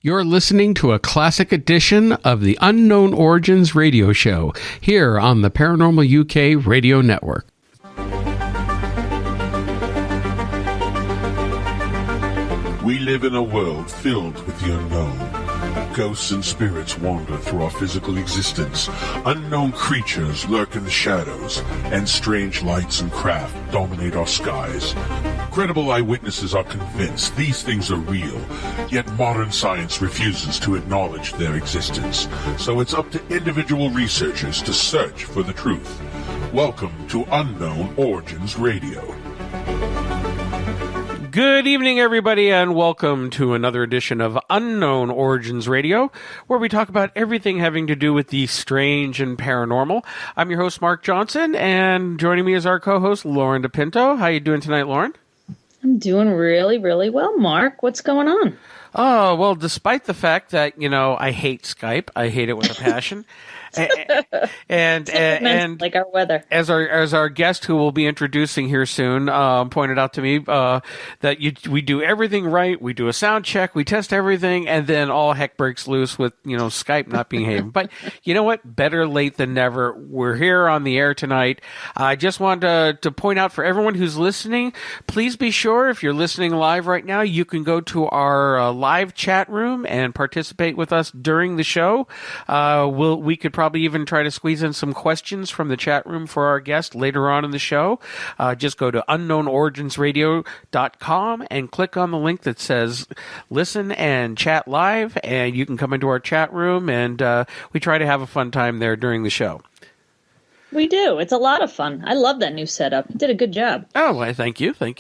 You're listening to a classic edition of the Unknown Origins radio show here on the Paranormal UK radio network. We live in a world filled with the unknown. Ghosts and spirits wander through our physical existence. Unknown creatures lurk in the shadows, and strange lights and craft dominate our skies. Credible eyewitnesses are convinced these things are real, yet modern science refuses to acknowledge their existence. So it's up to individual researchers to search for the truth. Welcome to Unknown Origins Radio. Good evening, everybody, and welcome to another edition of Unknown Origins Radio, where we talk about everything having to do with the strange and paranormal. I'm your host, Mark Johnson, and joining me is our co-host, Loren DePinto. How you doing tonight, Loren? I'm doing really, really well, Mark. What's going on? Oh, well, despite the fact that, I hate Skype, I hate it with a passion. and like our weather, as our guest, who we'll be introducing here soon, pointed out to me that we do everything right. We do a sound check, we test everything, and then all heck breaks loose with Skype not behaving. But you know what? Better late than never. We're here on the air tonight. I just wanted to point out for everyone who's listening, please be sure if you're listening live right now, you can go to our live chat room and participate with us during the show. We could probably even try to squeeze in some questions from the chat room for our guest later on in the show. Just go to unknownoriginsradio.com and click on the link that says listen and chat live, and you can come into our chat room, and we try to have a fun time there during the show. We do. It's a lot of fun. I love that new setup. You did a good job. Oh, well, thank you. I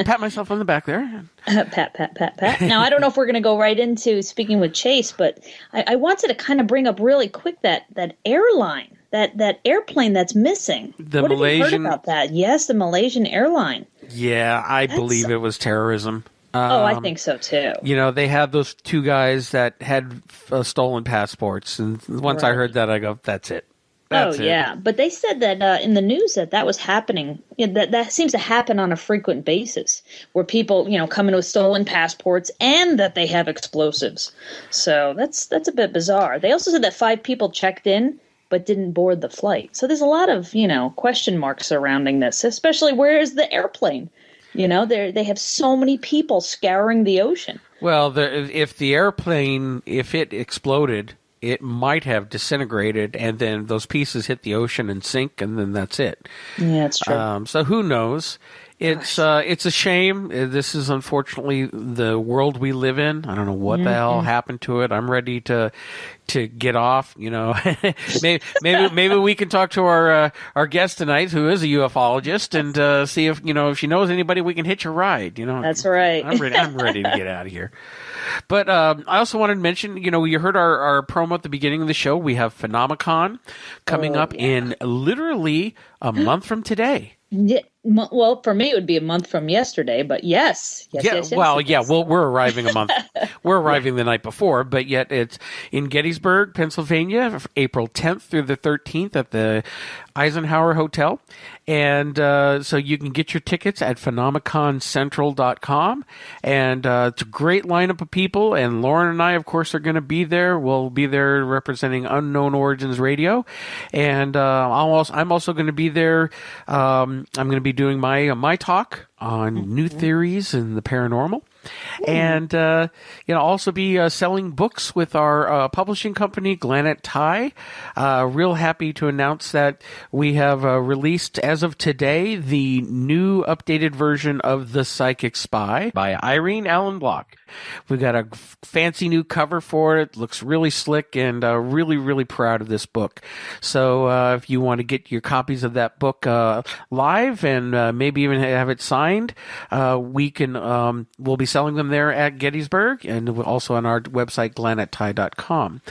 pat myself on the back there. Pat. Now, I don't know if we're going to go right into speaking with Chase, but I wanted to kind of bring up really quick that airline, that airplane that's missing. The what Malaysian... have you heard about that? Yes, the Malaysian airline. Yeah, I believe it was terrorism. I think so, too. They had those two guys that had stolen passports, and once I heard that, I go, that's it. Yeah. But they said that in the news that was happening. That seems to happen on a frequent basis, where people, come in with stolen passports and that they have explosives. So that's a bit bizarre. They also said that 5 people checked in but didn't board the flight. So there's a lot of, question marks surrounding this, especially where is the airplane? They have so many people scouring the ocean. Well, if the airplane, if it exploded, it might have disintegrated, and then those pieces hit the ocean and sink, and then that's it. Yeah, that's true. So who knows? It's a shame. This is unfortunately the world we live in. I don't know what the hell happened to it. I'm ready to get off. Maybe we can talk to our guest tonight, who is a ufologist, and see if she knows anybody we can hitch a ride. That's right. I'm ready to get out of here. But I also wanted to mention, you heard our promo at the beginning of the show. We have Phenomenon coming up in literally a month from today. Yeah, well, for me, it would be a month from yesterday, but yes. Well, we're arriving a month. We're arriving the night before, but yet it's in Gettysburg, Pennsylvania, April 10th through the 13th at the Eisenhower Hotel. And so you can get your tickets at phenomeconcentral.com. And it's a great lineup of people. And Loren and I, of course, are going to be there. We'll be there representing Unknown Origins Radio. And I'm also going to be there. I'm going to be doing my talk on new theories in the paranormal. And also be selling books with our publishing company, Granite Tie. Real happy to announce that we have released, as of today, the new updated version of The Psychic Spy by Irene Allen Block. We've got a fancy new cover for it. Looks really slick, and really, really proud of this book. So if you want to get your copies of that book live and maybe even have it signed, we'll be selling them there at Gettysburg, and also on our website, glanettye.com.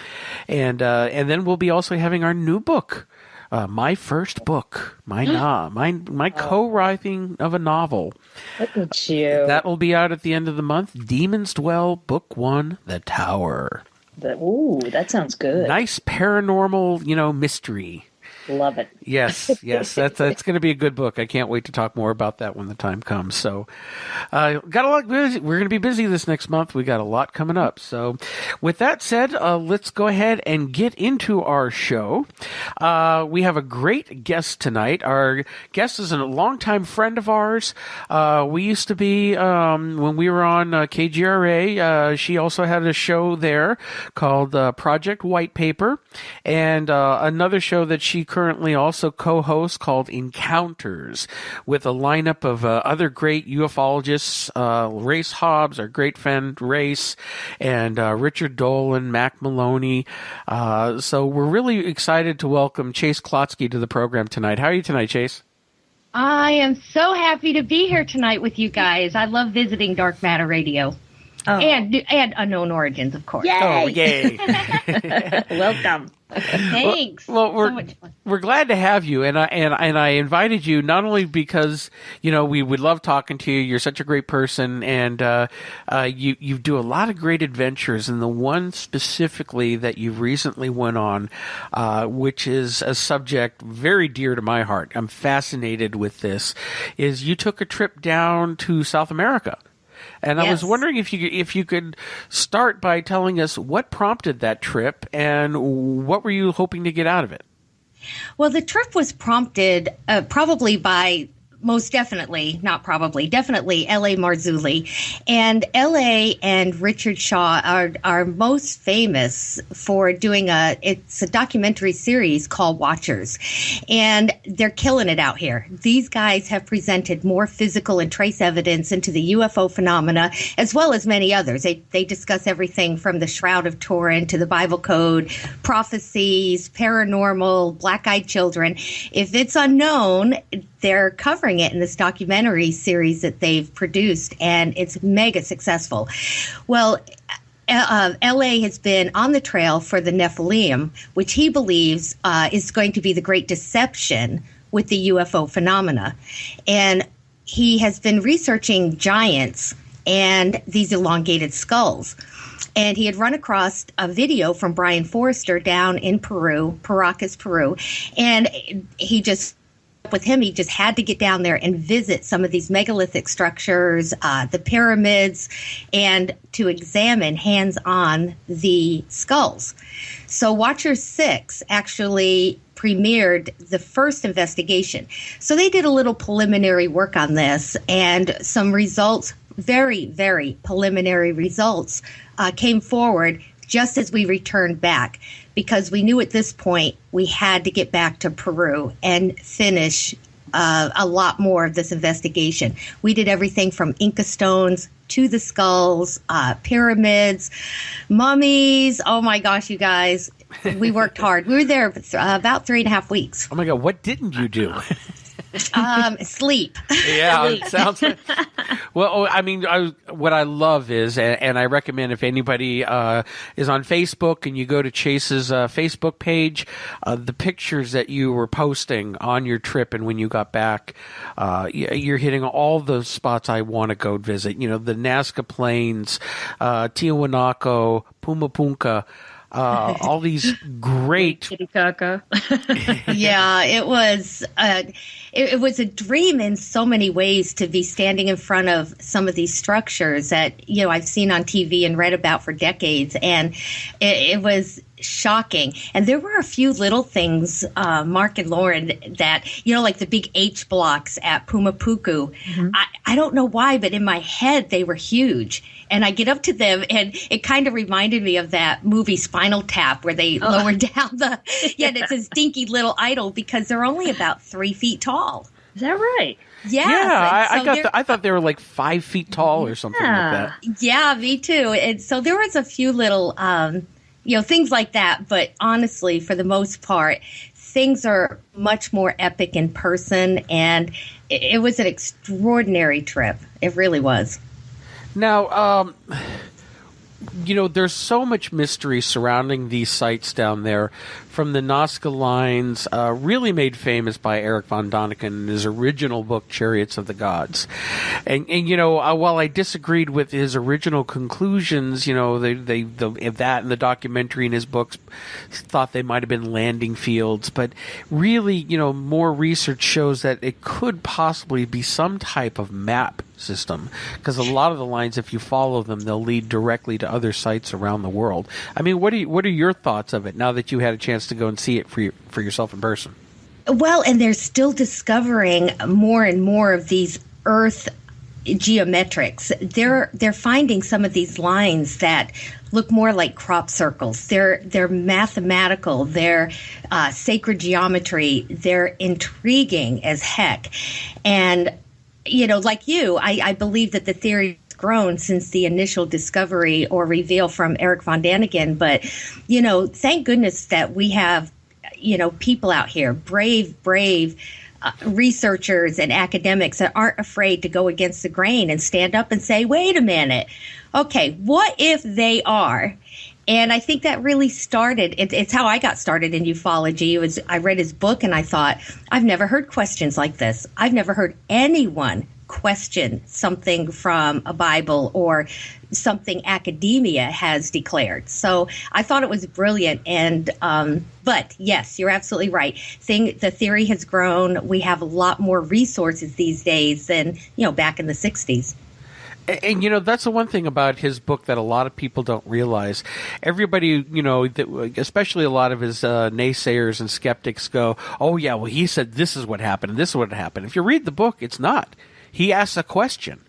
And then we'll be also having our new book, my first book, my co-writing of a novel. Look at you. That will be out at the end of the month. Demons Dwell, Book 1, The Tower. That sounds good. Nice paranormal, mystery. Love it. Yes, that's going to be a good book. I can't wait to talk more about that when the time comes. So, got a lot busy. We're going to be busy this next month. We got a lot coming up. So, with that said, let's go ahead and get into our show. We have a great guest tonight. Our guest is a longtime friend of ours. We used to be when we were on KGRA. She also had a show there called Project White Paper, and another show that she currently also co-hosts called Encounters, with a lineup of other great ufologists, Race Hobbs, our great friend Race, and Richard Dolan, Mac Maloney. So we're really excited to welcome Chase Klotsky to the program tonight. How are you tonight, Chase? I am so happy to be here tonight with you guys. I love visiting Dark Matter Radio. Oh. And Unknown Origins, of course. Yay! Oh, yay. Welcome. Thanks. Well, so much fun. we're glad to have you, and I invited you not only because we would love talking to you. You're such a great person, and you do a lot of great adventures. And the one specifically that you recently went on, which is a subject very dear to my heart. I'm fascinated with this. Is you took a trip down to South America. And I was wondering if you could start by telling us what prompted that trip and what were you hoping to get out of it? Well, the trip was prompted probably by, definitely L.A. Marzulli. And L.A. and Richard Shaw are most famous for doing it's a documentary series called Watchers. And they're killing it out here. These guys have presented more physical and trace evidence into the UFO phenomena, as well as many others. They discuss everything from the Shroud of Turin to the Bible Code, prophecies, paranormal, black-eyed children. If it's unknown, they're covering it in this documentary series that they've produced, and it's mega successful. Well, LA has been on the trail for the Nephilim, which he believes is going to be the great deception with the UFO phenomena. And he has been researching giants and these elongated skulls. And he had run across a video from Brian Forrester down in Peru, Paracas, Peru, and he just had to get down there and visit some of these megalithic structures, the pyramids, and to examine hands-on the skulls. So Watcher 6 actually premiered the first investigation. So they did a little preliminary work on this, and some results, very, very preliminary results, came forward just as we returned back, because we knew at this point we had to get back to Peru and finish a lot more of this investigation. We did everything from Inca stones to the skulls, pyramids, mummies. Oh my gosh, you guys, we worked hard. We were there about 3.5 weeks. Oh my God, what didn't you do? Sleep. Yeah, it sounds like. Well, I mean, what I love is, and I recommend if anybody is on Facebook and you go to Chase's Facebook page, the pictures that you were posting on your trip and when you got back, you're hitting all the spots I want to go visit. The Nazca Plains, Tiwanaku, Pumapunka. All these great Titicaca. Yeah, it was a dream in so many ways to be standing in front of some of these structures that I've seen on TV and read about for decades, and it was shocking. And there were a few little things, Mark and Loren, that like the big H blocks at Pumapuku. Mm-hmm. I don't know why, but in my head they were huge. And I get up to them, and it kind of reminded me of that movie Spinal Tap, where they lower down and it's this dinky little idol, because they're only about 3 feet tall. Is that right? Yeah, I thought they were like 5 feet tall or something like that. Yeah, me too. And so there was a few little, things like that. But honestly, for the most part, things are much more epic in person, and it was an extraordinary trip. It really was. Now, there's so much mystery surrounding these sites down there, from the Nazca lines, really made famous by Eric von Däniken in his original book, Chariots of the Gods. And while I disagreed with his original conclusions, that and the documentary in his books thought they might have been landing fields, but really, more research shows that it could possibly be some type of map system, because a lot of the lines, if you follow them, they'll lead directly to other sites around the world. I mean, what are your thoughts of it now that you had a chance to go and see it for yourself in person? Well, and they're still discovering more and more of these Earth geometrics. They're finding some of these lines that look more like crop circles. They're mathematical. They're sacred geometry. They're intriguing as heck. And like you, I believe that the theory has grown since the initial discovery or reveal from Eric von Däniken. But, thank goodness that we have, people out here, brave researchers and academics that aren't afraid to go against the grain and stand up and say, wait a minute, okay, what if they are? And I think that really started, it's how I got started in ufology. I read his book and I thought, I've never heard questions like this. I've never heard anyone question something from a Bible or something academia has declared. So I thought it was brilliant. And but yes, you're absolutely right. The theory has grown. We have a lot more resources these days than back in the 60s. And, that's the one thing about his book that a lot of people don't realize. Everybody, especially a lot of his naysayers and skeptics go, oh, yeah, well, he said this is what happened and this is what happened. If you read the book, it's not. He asks a question,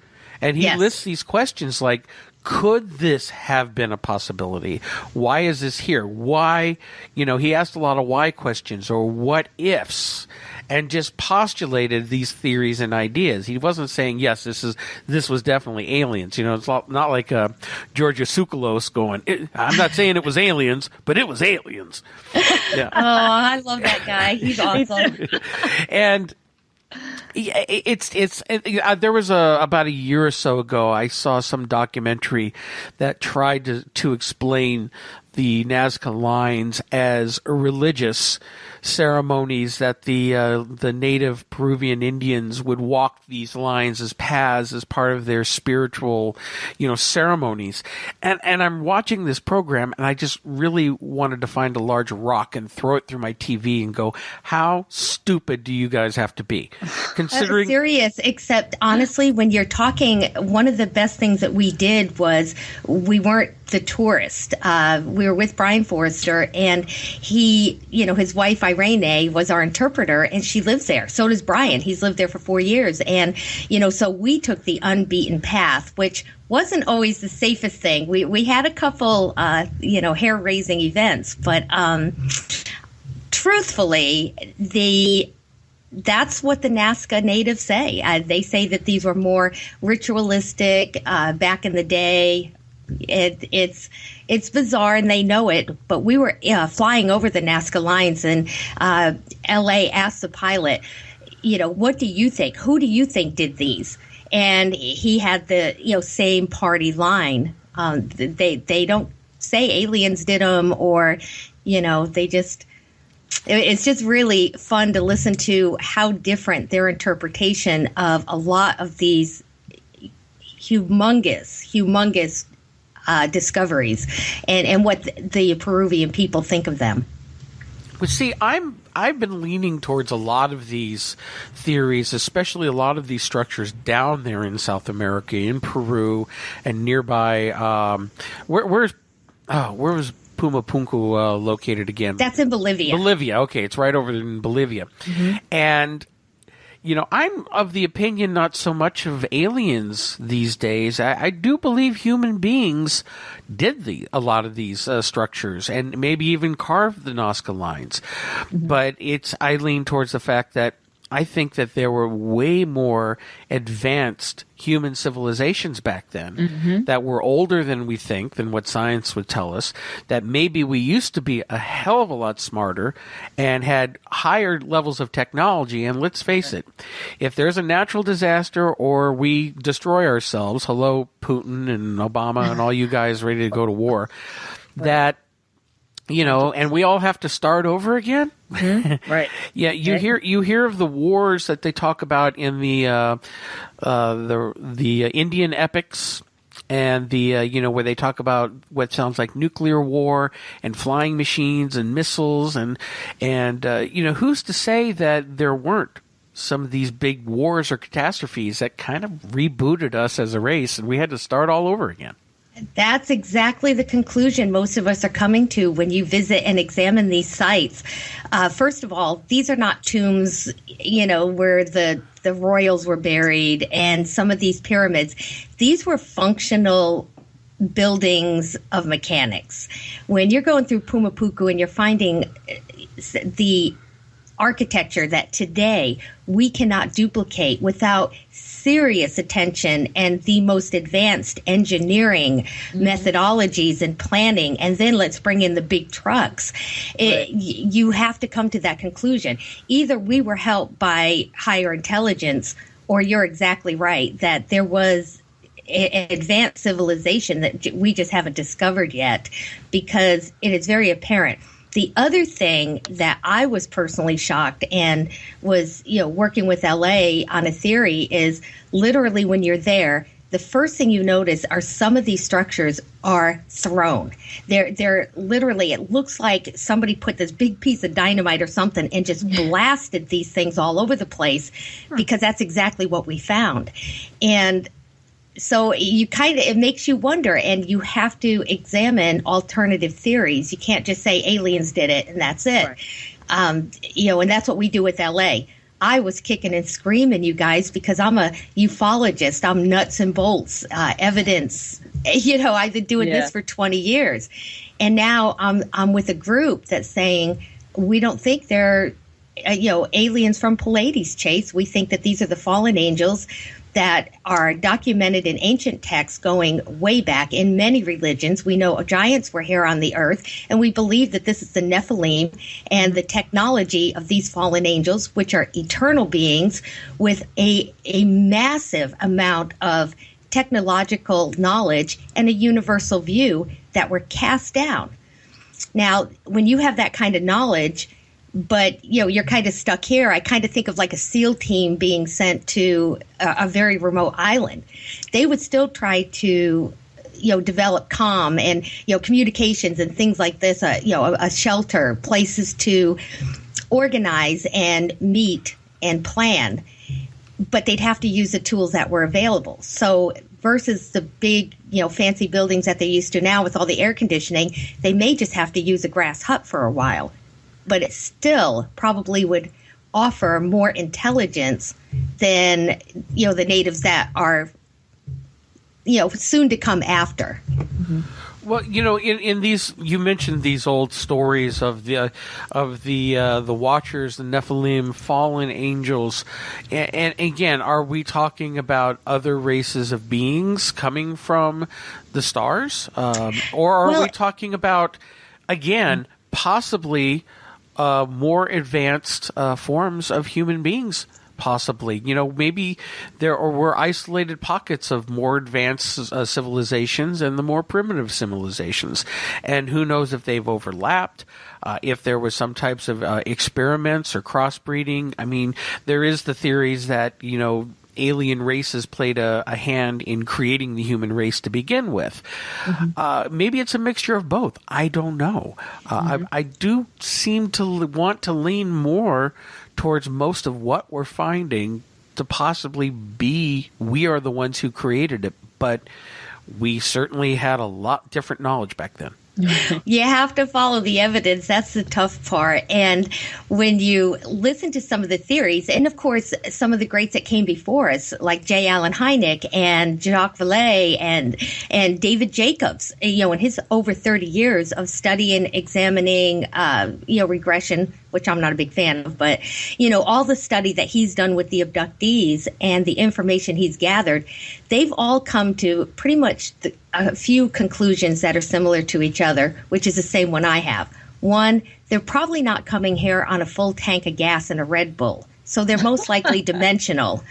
and he lists these questions like, could this have been a possibility? Why is this here? Why, he asked a lot of why questions or what ifs, and just postulated these theories and ideas. He wasn't saying, yes, this was definitely aliens. It's not like Georgia Tsoukalos going, I'm not saying it was aliens, but it was aliens. Yeah. Oh, I love that guy. He's awesome. And there was about a year or so ago, I saw some documentary that tried to explain the Nazca lines as religious ceremonies that the native Peruvian Indians would walk these lines as paths as part of their spiritual, ceremonies. And I'm watching this program, and I just really wanted to find a large rock and throw it through my TV and go, how stupid do you guys have to be? Considering serious, except honestly, when you're talking, one of the best things that we did was we weren't the tourist. We were with Brian Forrester, and he, his wife Irene was our interpreter, and she lives there. So does Brian. He's lived there for 4 years. And, so we took the unbeaten path, which wasn't always the safest thing. We had a couple, hair-raising events, but truthfully, that's what the Nazca natives say. They say that these were more ritualistic back in the day. It's bizarre, and they know it. But we were flying over the Nazca lines, and L.A. asked the pilot, what do you think? Who do you think did these? And he had the same party line. They don't say aliens did them, or they just. It's just really fun to listen to how different their interpretation of a lot of these humongous discoveries and what the Peruvian people think of them. But see, I've been leaning towards a lot of these theories, especially a lot of these structures down there in South America, in Peru, and nearby. Where was Pumapunku located again? That's in Bolivia. Bolivia, okay, it's right over in Bolivia, and. I'm of the opinion not so much of aliens these days. I do believe human beings did a lot of these structures and maybe even carved the Nazca lines. But I lean towards the fact that I think that there were way more advanced human civilizations back then that were older than we think, than what science would tell us, that maybe we used to be a hell of a lot smarter and had higher levels of technology. And let's face it, if there's a natural disaster or we destroy ourselves, hello, Putin and Obama and all you guys ready to go to war, that, you know, and we all have to start over again. Right. Yeah, you hear of the wars that they talk about in the Indian epics, and the where they talk about what sounds like nuclear war and flying machines and missiles, and who's to say that there weren't some of these big wars or catastrophes that kind of rebooted us as a race, and we had to start all over again. That's exactly the conclusion most of us are coming to when you visit and examine these sites. First of all, these are not tombs, where the royals were buried and some of these pyramids. These were functional buildings of mechanics. When you're going through Pumapuku and you're finding the architecture that today we cannot duplicate without serious attention and the most advanced engineering methodologies and planning, and then let's bring in the big trucks. You have to come to that conclusion. Either we were helped by higher intelligence, or you're exactly right that there was an advanced civilization that we just haven't discovered yet, because it is very apparent. The other thing that I was personally shocked and was, working with LA on a theory is literally when you're there, the first thing you notice are some of these structures are thrown. They're literally, it looks like somebody put this big piece of dynamite or something and just blasted these things all over the place, because that's exactly what we found. And so it makes you wonder, and you have to examine alternative theories. You can't just say aliens did it and that's it. Right. And that's what we do with LA. I was kicking and screaming, you guys, because I'm a ufologist. I'm nuts and bolts, evidence. I've been doing this for 20 years. And now I'm with a group that's saying we don't think they're, aliens from Pleiades, Chase. We think that these are the fallen angels that are documented in ancient texts going way back in many religions. We know giants were here on the earth, and we believe that this is the Nephilim and the technology of these fallen angels, which are eternal beings with a massive amount of technological knowledge and a universal view that were cast down. Now, when you have that kind of knowledge, but, you're kind of stuck here, I kind of think of like a SEAL team being sent to a very remote island. They would still try to, develop comm and, communications and things like this, a shelter, places to organize and meet and plan. But they'd have to use the tools that were available. So versus the big, fancy buildings that they're used to now with all the air conditioning, they may just have to use a grass hut for a while. But it still probably would offer more intelligence than, the natives that are, soon to come after. Mm-hmm. Well, in these, you mentioned these old stories of the Watchers, the Nephilim, fallen angels, and again, are we talking about other races of beings coming from the stars, or are we talking about, again, possibly more advanced forms of human beings, possibly? Maybe there were isolated pockets of more advanced civilizations and the more primitive civilizations. And who knows if they've overlapped, if there was some types of experiments or crossbreeding. I mean, there is the theories that, alien races played a hand in creating the human race to begin with. Mm-hmm. Maybe it's a mixture of both. I don't know. I do seem to want to lean more towards most of what we're finding to possibly be we are the ones who created it, but we certainly had a lot different knowledge back then. You have to follow the evidence. That's the tough part. And when you listen to some of the theories, and of course, some of the greats that came before us, like J. Allen Hynek and Jacques Vallée and David Jacobs, in his over 30 years of studying, examining, regression, which I'm not a big fan of, but, all the study that he's done with the abductees and the information he's gathered, they've all come to pretty much a few conclusions that are similar to each other, which is the same one I have. One, they're probably not coming here on a full tank of gas and a Red Bull. So they're most likely dimensional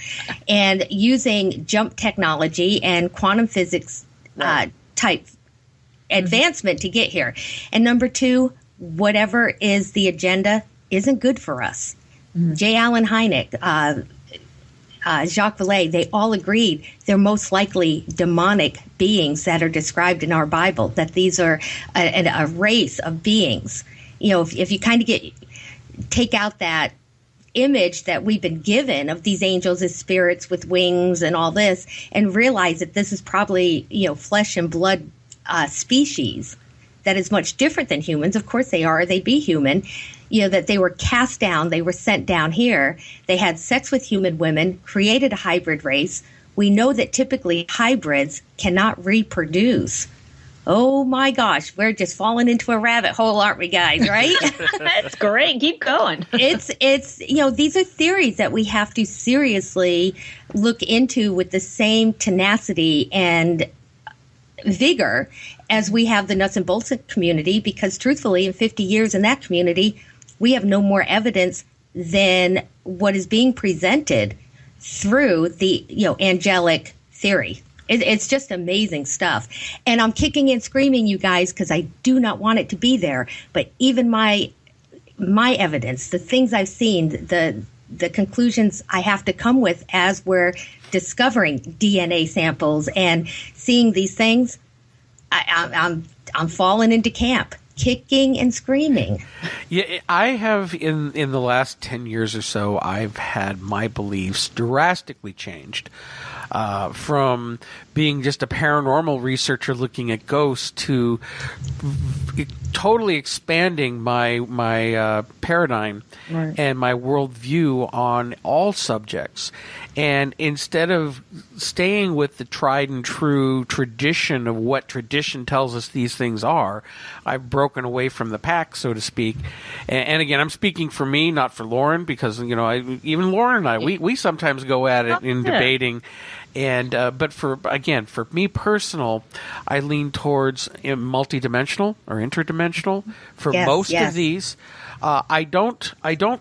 and using jump technology and quantum physics type advancement to get here. And number two, whatever is the agenda isn't good for us. J. Allen Hynek, Jacques Vallée, they all agreed they're most likely demonic beings that are described in our Bible, that these are a race of beings. If you kind of take out that image that we've been given of these angels as spirits with wings and all this, and realize that this is probably, flesh and blood species that is much different than humans. Of course they are, they'd be human. That they were cast down, they were sent down here. They had sex with human women, created a hybrid race. We know that typically hybrids cannot reproduce. Oh my gosh, we're just falling into a rabbit hole, aren't we, guys, right? That's great. Keep going. It's these are theories that we have to seriously look into with the same tenacity and vigor as we have the nuts and bolts community, because truthfully, in 50 years in that community, we have no more evidence than what is being presented through the angelic theory. It's just amazing stuff. And I'm kicking and screaming, you guys, because I do not want it to be there. But even my evidence, the things I've seen, the conclusions I have to come with as we're discovering DNA samples and seeing these things, I'm falling into camp, kicking and screaming. Yeah, I have in the last 10 years or so, I've had my beliefs drastically changed. From being just a paranormal researcher looking at ghosts to totally expanding my paradigm and my worldview on all subjects. And instead of staying with the tried and true tradition of what tradition tells us these things are, I've broken away from the pack, so to speak. And again, I'm speaking for me, not for Loren, because even Loren and I, we sometimes go at it in debating. And but for me personal, I lean towards multidimensional or interdimensional for most of these. I don't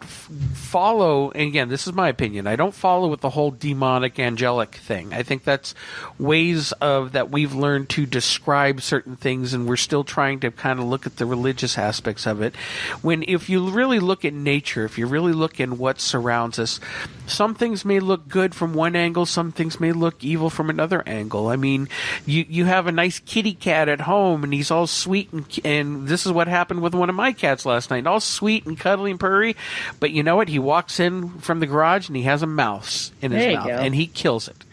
follow, and again, this is my opinion, I don't follow with the whole demonic angelic thing. I think that's ways of that we've learned to describe certain things, and we're still trying to kind of look at the religious aspects of it. When if you really look at nature, if you really look in what surrounds us, some things may look good from one angle, some things may look evil from another angle. I mean, you have a nice kitty cat at home, and he's all sweet, and this is what happened with one of my cats last night, all sweet and cuddly and purry, but you know what? He walks in from the garage and he has a mouse in his mouth, and he kills it.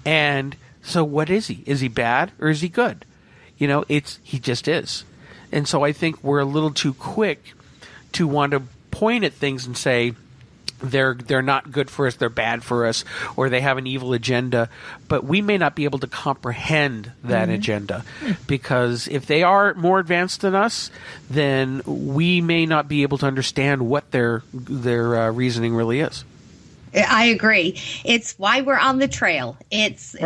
And so what is he? Is he bad or is he good? He just is. And so I think we're a little too quick to want to point at things and say, they're not good for us, they're bad for us, or they have an evil agenda, but we may not be able to comprehend that agenda, because if they are more advanced than us, then we may not be able to understand what their reasoning really is. I agree. It's why we're on the trail. This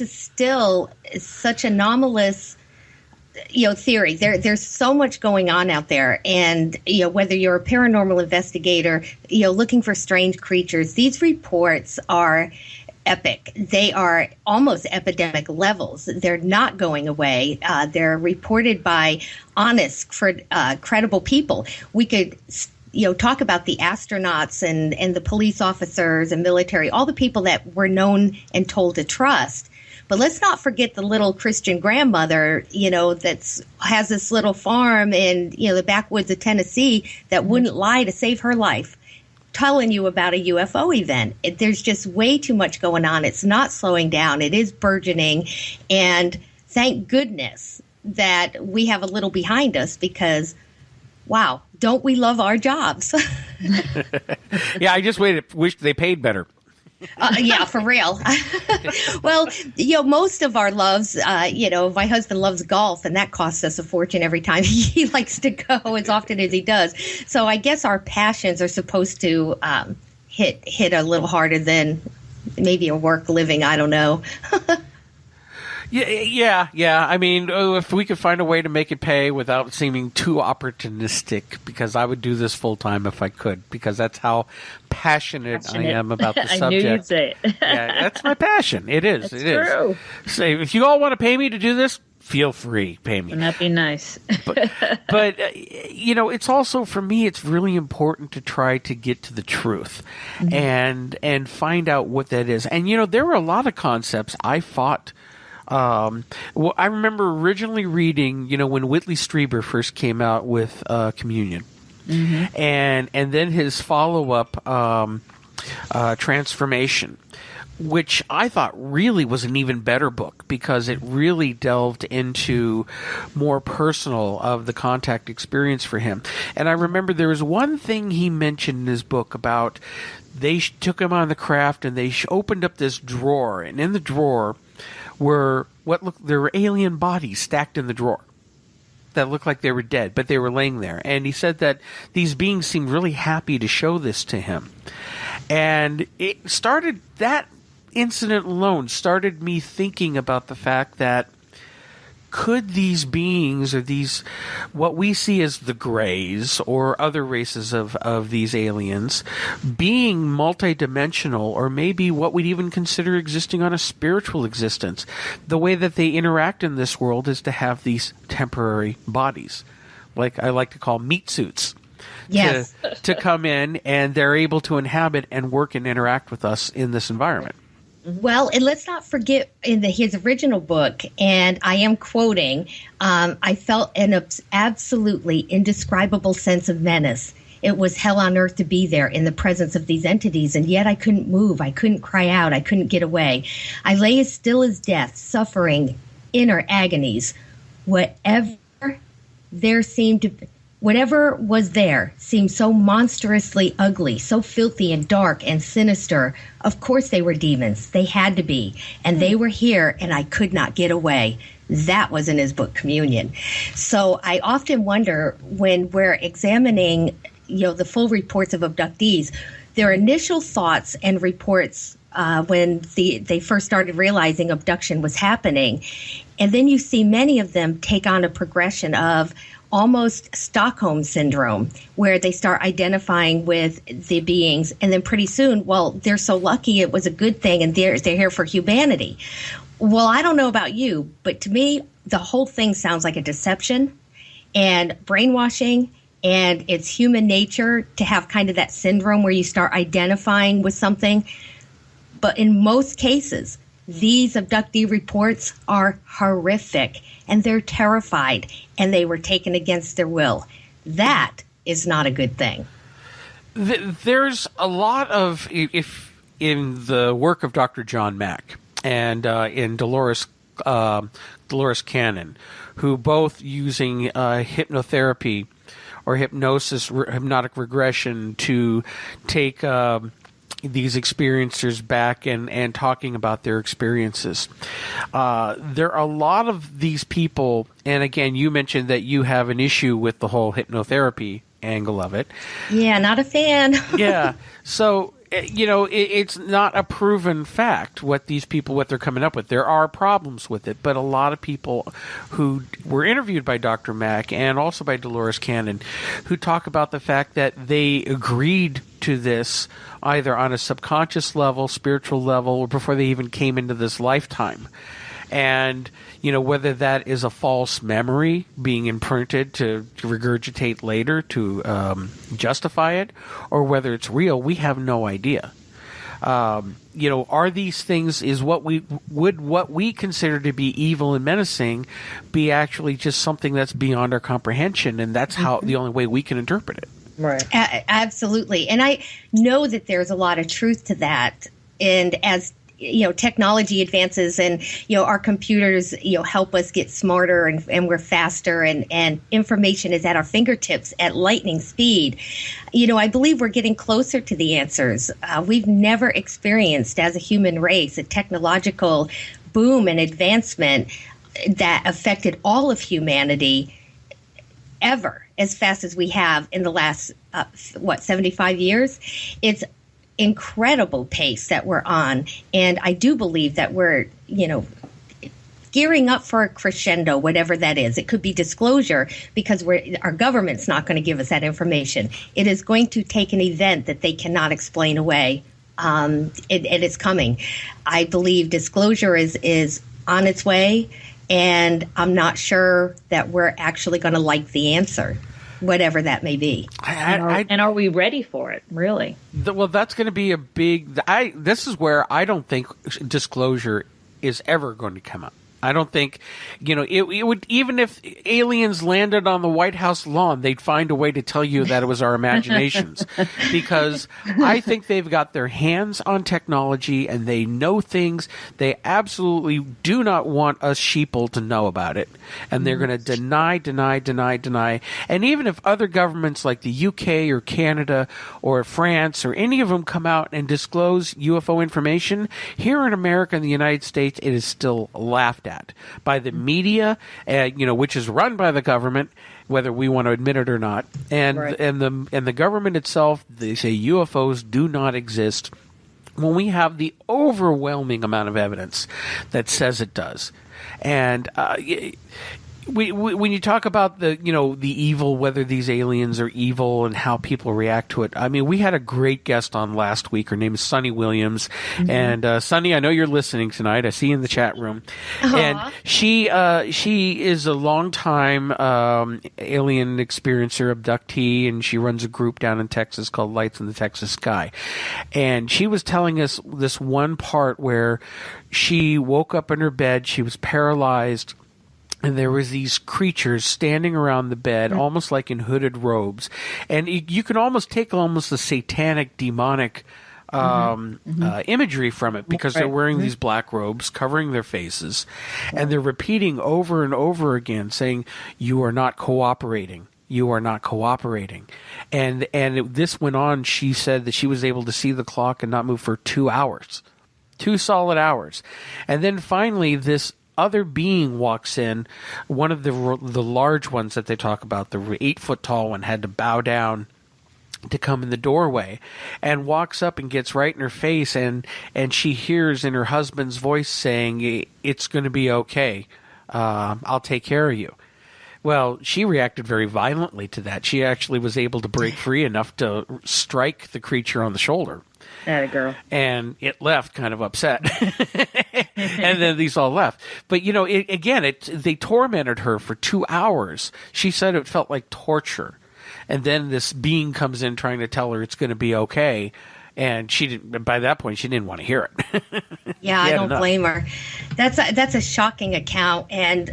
is still such anomalous theory. There's so much going on out there, and whether you're a paranormal investigator, looking for strange creatures, these reports are epic. They are almost epidemic levels. They're not going away. They're reported by honest, credible people. We could talk about the astronauts and the police officers and military, all the people that we're known and told to trust. But let's not forget the little Christian grandmother, that has this little farm in, the backwoods of Tennessee that wouldn't lie to save her life, telling you about a UFO event. There's just way too much going on. It's not slowing down. It is burgeoning. And thank goodness that we have a little behind us because, wow, don't we love our jobs? Yeah, I just wish they paid better. Yeah, for real. Well, most of our loves, my husband loves golf, and that costs us a fortune every time he likes to go as often as he does. So I guess our passions are supposed to hit a little harder than maybe a work living. I don't know. Yeah. I mean, if we could find a way to make it pay without seeming too opportunistic, because I would do this full time if I could, because that's how passionate I am about the subject. I knew you'd say it. Yeah, that's my passion. It is. It's true. So if you all want to pay me to do this, feel free. Pay me. Wouldn't that be nice? but it's also, for me, it's really important to try to get to the truth and find out what that is. And, there were a lot of concepts I fought. I remember originally reading, when Whitley Strieber first came out with Communion, and then his follow-up Transformation, which I thought really was an even better book because it really delved into more personal of the contact experience for him. And I remember there was one thing he mentioned in his book about they took him on the craft and they opened up this drawer, and in the drawer there were alien bodies stacked in the drawer that looked like they were dead, but they were laying there. And he said that these beings seemed really happy to show this to him. And that incident alone started me thinking about the fact that could these beings, or these, what we see as the Greys or other races of these aliens, being multidimensional, or maybe what we'd even consider existing on a spiritual existence? The way that they interact in this world is to have these temporary bodies, like I like to call meat suits. Yes. To come in, and they're able to inhabit and work and interact with us in this environment. Well, and let's not forget in his original book, and I am quoting, I felt an absolutely indescribable sense of menace. It was hell on earth to be there in the presence of these entities, and yet I couldn't move. I couldn't cry out. I couldn't get away. I lay as still as death, suffering inner agonies. Whatever was there seemed so monstrously ugly, so filthy and dark and sinister. Of course they were demons. They had to be. And they were here, and I could not get away. That was in his book, Communion. So I often wonder, when we're examining, the full reports of abductees, their initial thoughts and reports when they first started realizing abduction was happening. And then you see many of them take on a progression of almost Stockholm syndrome, where they start identifying with the beings, and then pretty soon, well, they're so lucky it was a good thing, and they're here for humanity. Well, I don't know about you, but to me, the whole thing sounds like a deception and brainwashing, and it's human nature to have kind of that syndrome where you start identifying with something. But in most cases, these abductee reports are horrific, and they're terrified, and they were taken against their will. That is not a good thing. There's a lot of, if in the work of Dr. John Mack and in Dolores Cannon, who both using hypnotherapy or hypnotic regression to take these experiencers back and talking about their experiences. There are a lot of these people, and again, you mentioned that you have an issue with the whole hypnotherapy angle of it. Yeah, not a fan. Yeah. So, it's not a proven fact what they're coming up with. There are problems with it, but a lot of people who were interviewed by Dr. Mack and also by Dolores Cannon, who talk about the fact that they agreed to this either on a subconscious level, spiritual level, or before they even came into this lifetime. And, whether that is a false memory being imprinted to regurgitate later to justify it, or whether it's real, we have no idea. Are these things, what we consider to be evil and menacing be actually just something that's beyond our comprehension, and that's how the only way we can interpret it. Right. Absolutely. And I know that there's a lot of truth to that. And as technology advances and, our computers, help us get smarter and we're faster and information is at our fingertips at lightning speed. I believe we're getting closer to the answers. We've never experienced as a human race a technological boom and advancement that affected all of humanity ever as fast as we have in the last, 75 years. It's incredible pace that we're on. And I do believe that we're, gearing up for a crescendo, whatever that is. It could be disclosure because our government's not going to give us that information. It is going to take an event that they cannot explain away. It is coming. I believe disclosure is on its way, and I'm not sure that we're actually going to like the answer, whatever that may be. And are we ready for it, really? Well, that's going to be a big... This is where I don't think disclosure is ever going to come up. I don't think, it would, even if aliens landed on the White House lawn, they'd find a way to tell you that it was our imaginations. Because I think they've got their hands on technology and they know things. They absolutely do not want us sheeple to know about it. And they're going to deny. And even if other governments like the UK or Canada or France or any of them come out and disclose UFO information, here in America and the United States, it is still laughed at by the media, which is run by the government, whether we want to admit it or not, and Right. and the government itself. They say UFOs do not exist when we have the overwhelming amount of evidence that says it does. And when you talk about the evil, whether these aliens are evil and how people react to it, I mean, we had a great guest on last week. Her name is Sunny Williams, and Sunny, I know you're listening tonight. I see you in the chat room, and she is a longtime alien experiencer, abductee, and she runs a group down in Texas called Lights in the Texas Sky. And she was telling us this one part where she woke up in her bed, she was paralyzed. And there was these creatures standing around the bed, almost like in hooded robes. And you can almost take the satanic, demonic imagery from it because they're wearing these black robes covering their faces. And they're repeating over and over again, saying, "You are not cooperating. You are not cooperating." And this went on. She said that she was able to see the clock and not move for 2 hours. 2 solid hours. And then finally this other being walks in, one of the large ones that they talk about, the 8-foot tall one, had to bow down to come in the doorway, and walks up and gets right in her face, and she hears in her husband's voice saying, "It's going to be okay. I'll take care of you." Well, she reacted very violently to that. She actually was able to break free enough to strike the creature on the shoulder. Atta girl. And it left kind of upset. And then these all left. But, they tormented her for 2 hours. She said it felt like torture. And then this being comes in trying to tell her it's going to be okay. And by that point, she didn't want to hear it. Yeah, I don't blame her. That's a shocking account, and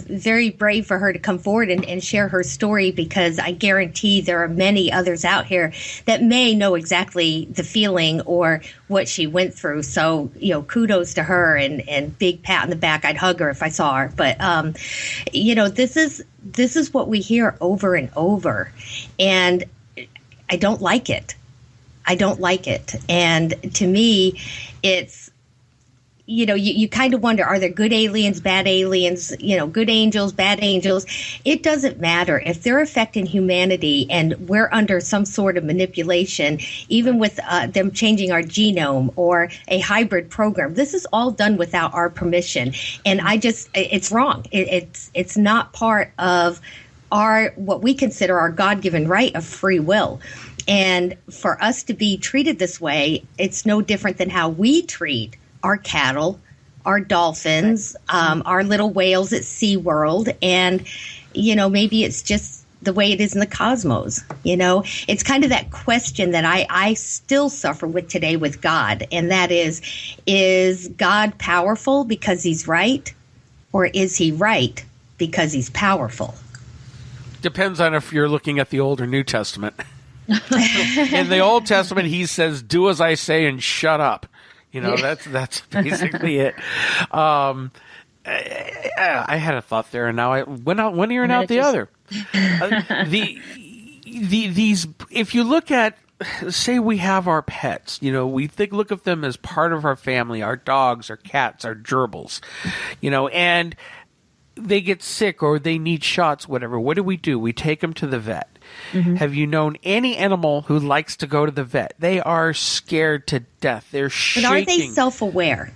very brave for her to come forward and share her story, because I guarantee there are many others out here that may know exactly the feeling or what she went through. So, kudos to her and big pat on the back. I'd hug her if I saw her. But, this is what we hear over and over, and I don't like it. I don't like it. And to me, it's, you kind of wonder, are there good aliens, bad aliens, good angels, bad angels? It doesn't matter. If they're affecting humanity and we're under some sort of manipulation, even with them changing our genome or a hybrid program, this is all done without our permission. And it's wrong. It's not part of what we consider our God-given right of free will. And for us to be treated this way, it's no different than how we treat our cattle, our dolphins, our little whales at SeaWorld. And, maybe it's just the way it is in the cosmos. It's kind of that question that I still suffer with today with God. And that is God powerful because he's right? Or is he right because he's powerful? Depends on if you're looking at the Old or New Testament. In the Old Testament, he says, "Do as I say and shut up." You know, that's basically it. I had a thought there, and now I went out one ear and out the other. These, if you look at, say we have our pets, you know, we look at them as part of our family, our dogs, our cats, our gerbils, you know, and they get sick or they need shots, whatever. What do? We take them to the vet. Mm-hmm. Have you known any animal who likes to go to the vet? They are scared to death. They're shaking. But are they self-aware?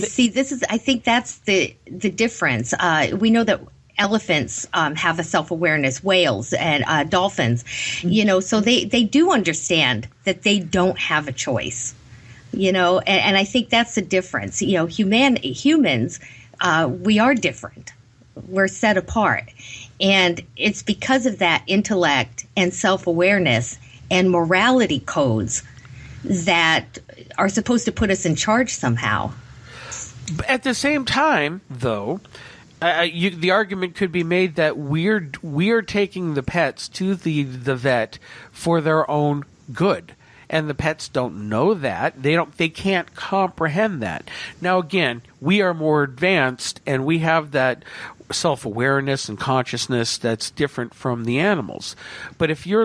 See, I think that's the difference. We know that elephants have a self-awareness, whales and dolphins, you know, so they do understand that they don't have a choice, you know, and I think that's the difference. You know, humans, we are different. We're set apart. And it's because of that intellect and self-awareness and morality codes that are supposed to put us in charge somehow. At the same time, though, the argument could be made that we are taking the pets to the vet for their own good, and the pets don't know that. They can't comprehend that. Now, again, we are more advanced, and we have that self-awareness and consciousness that's different from the animals. But if you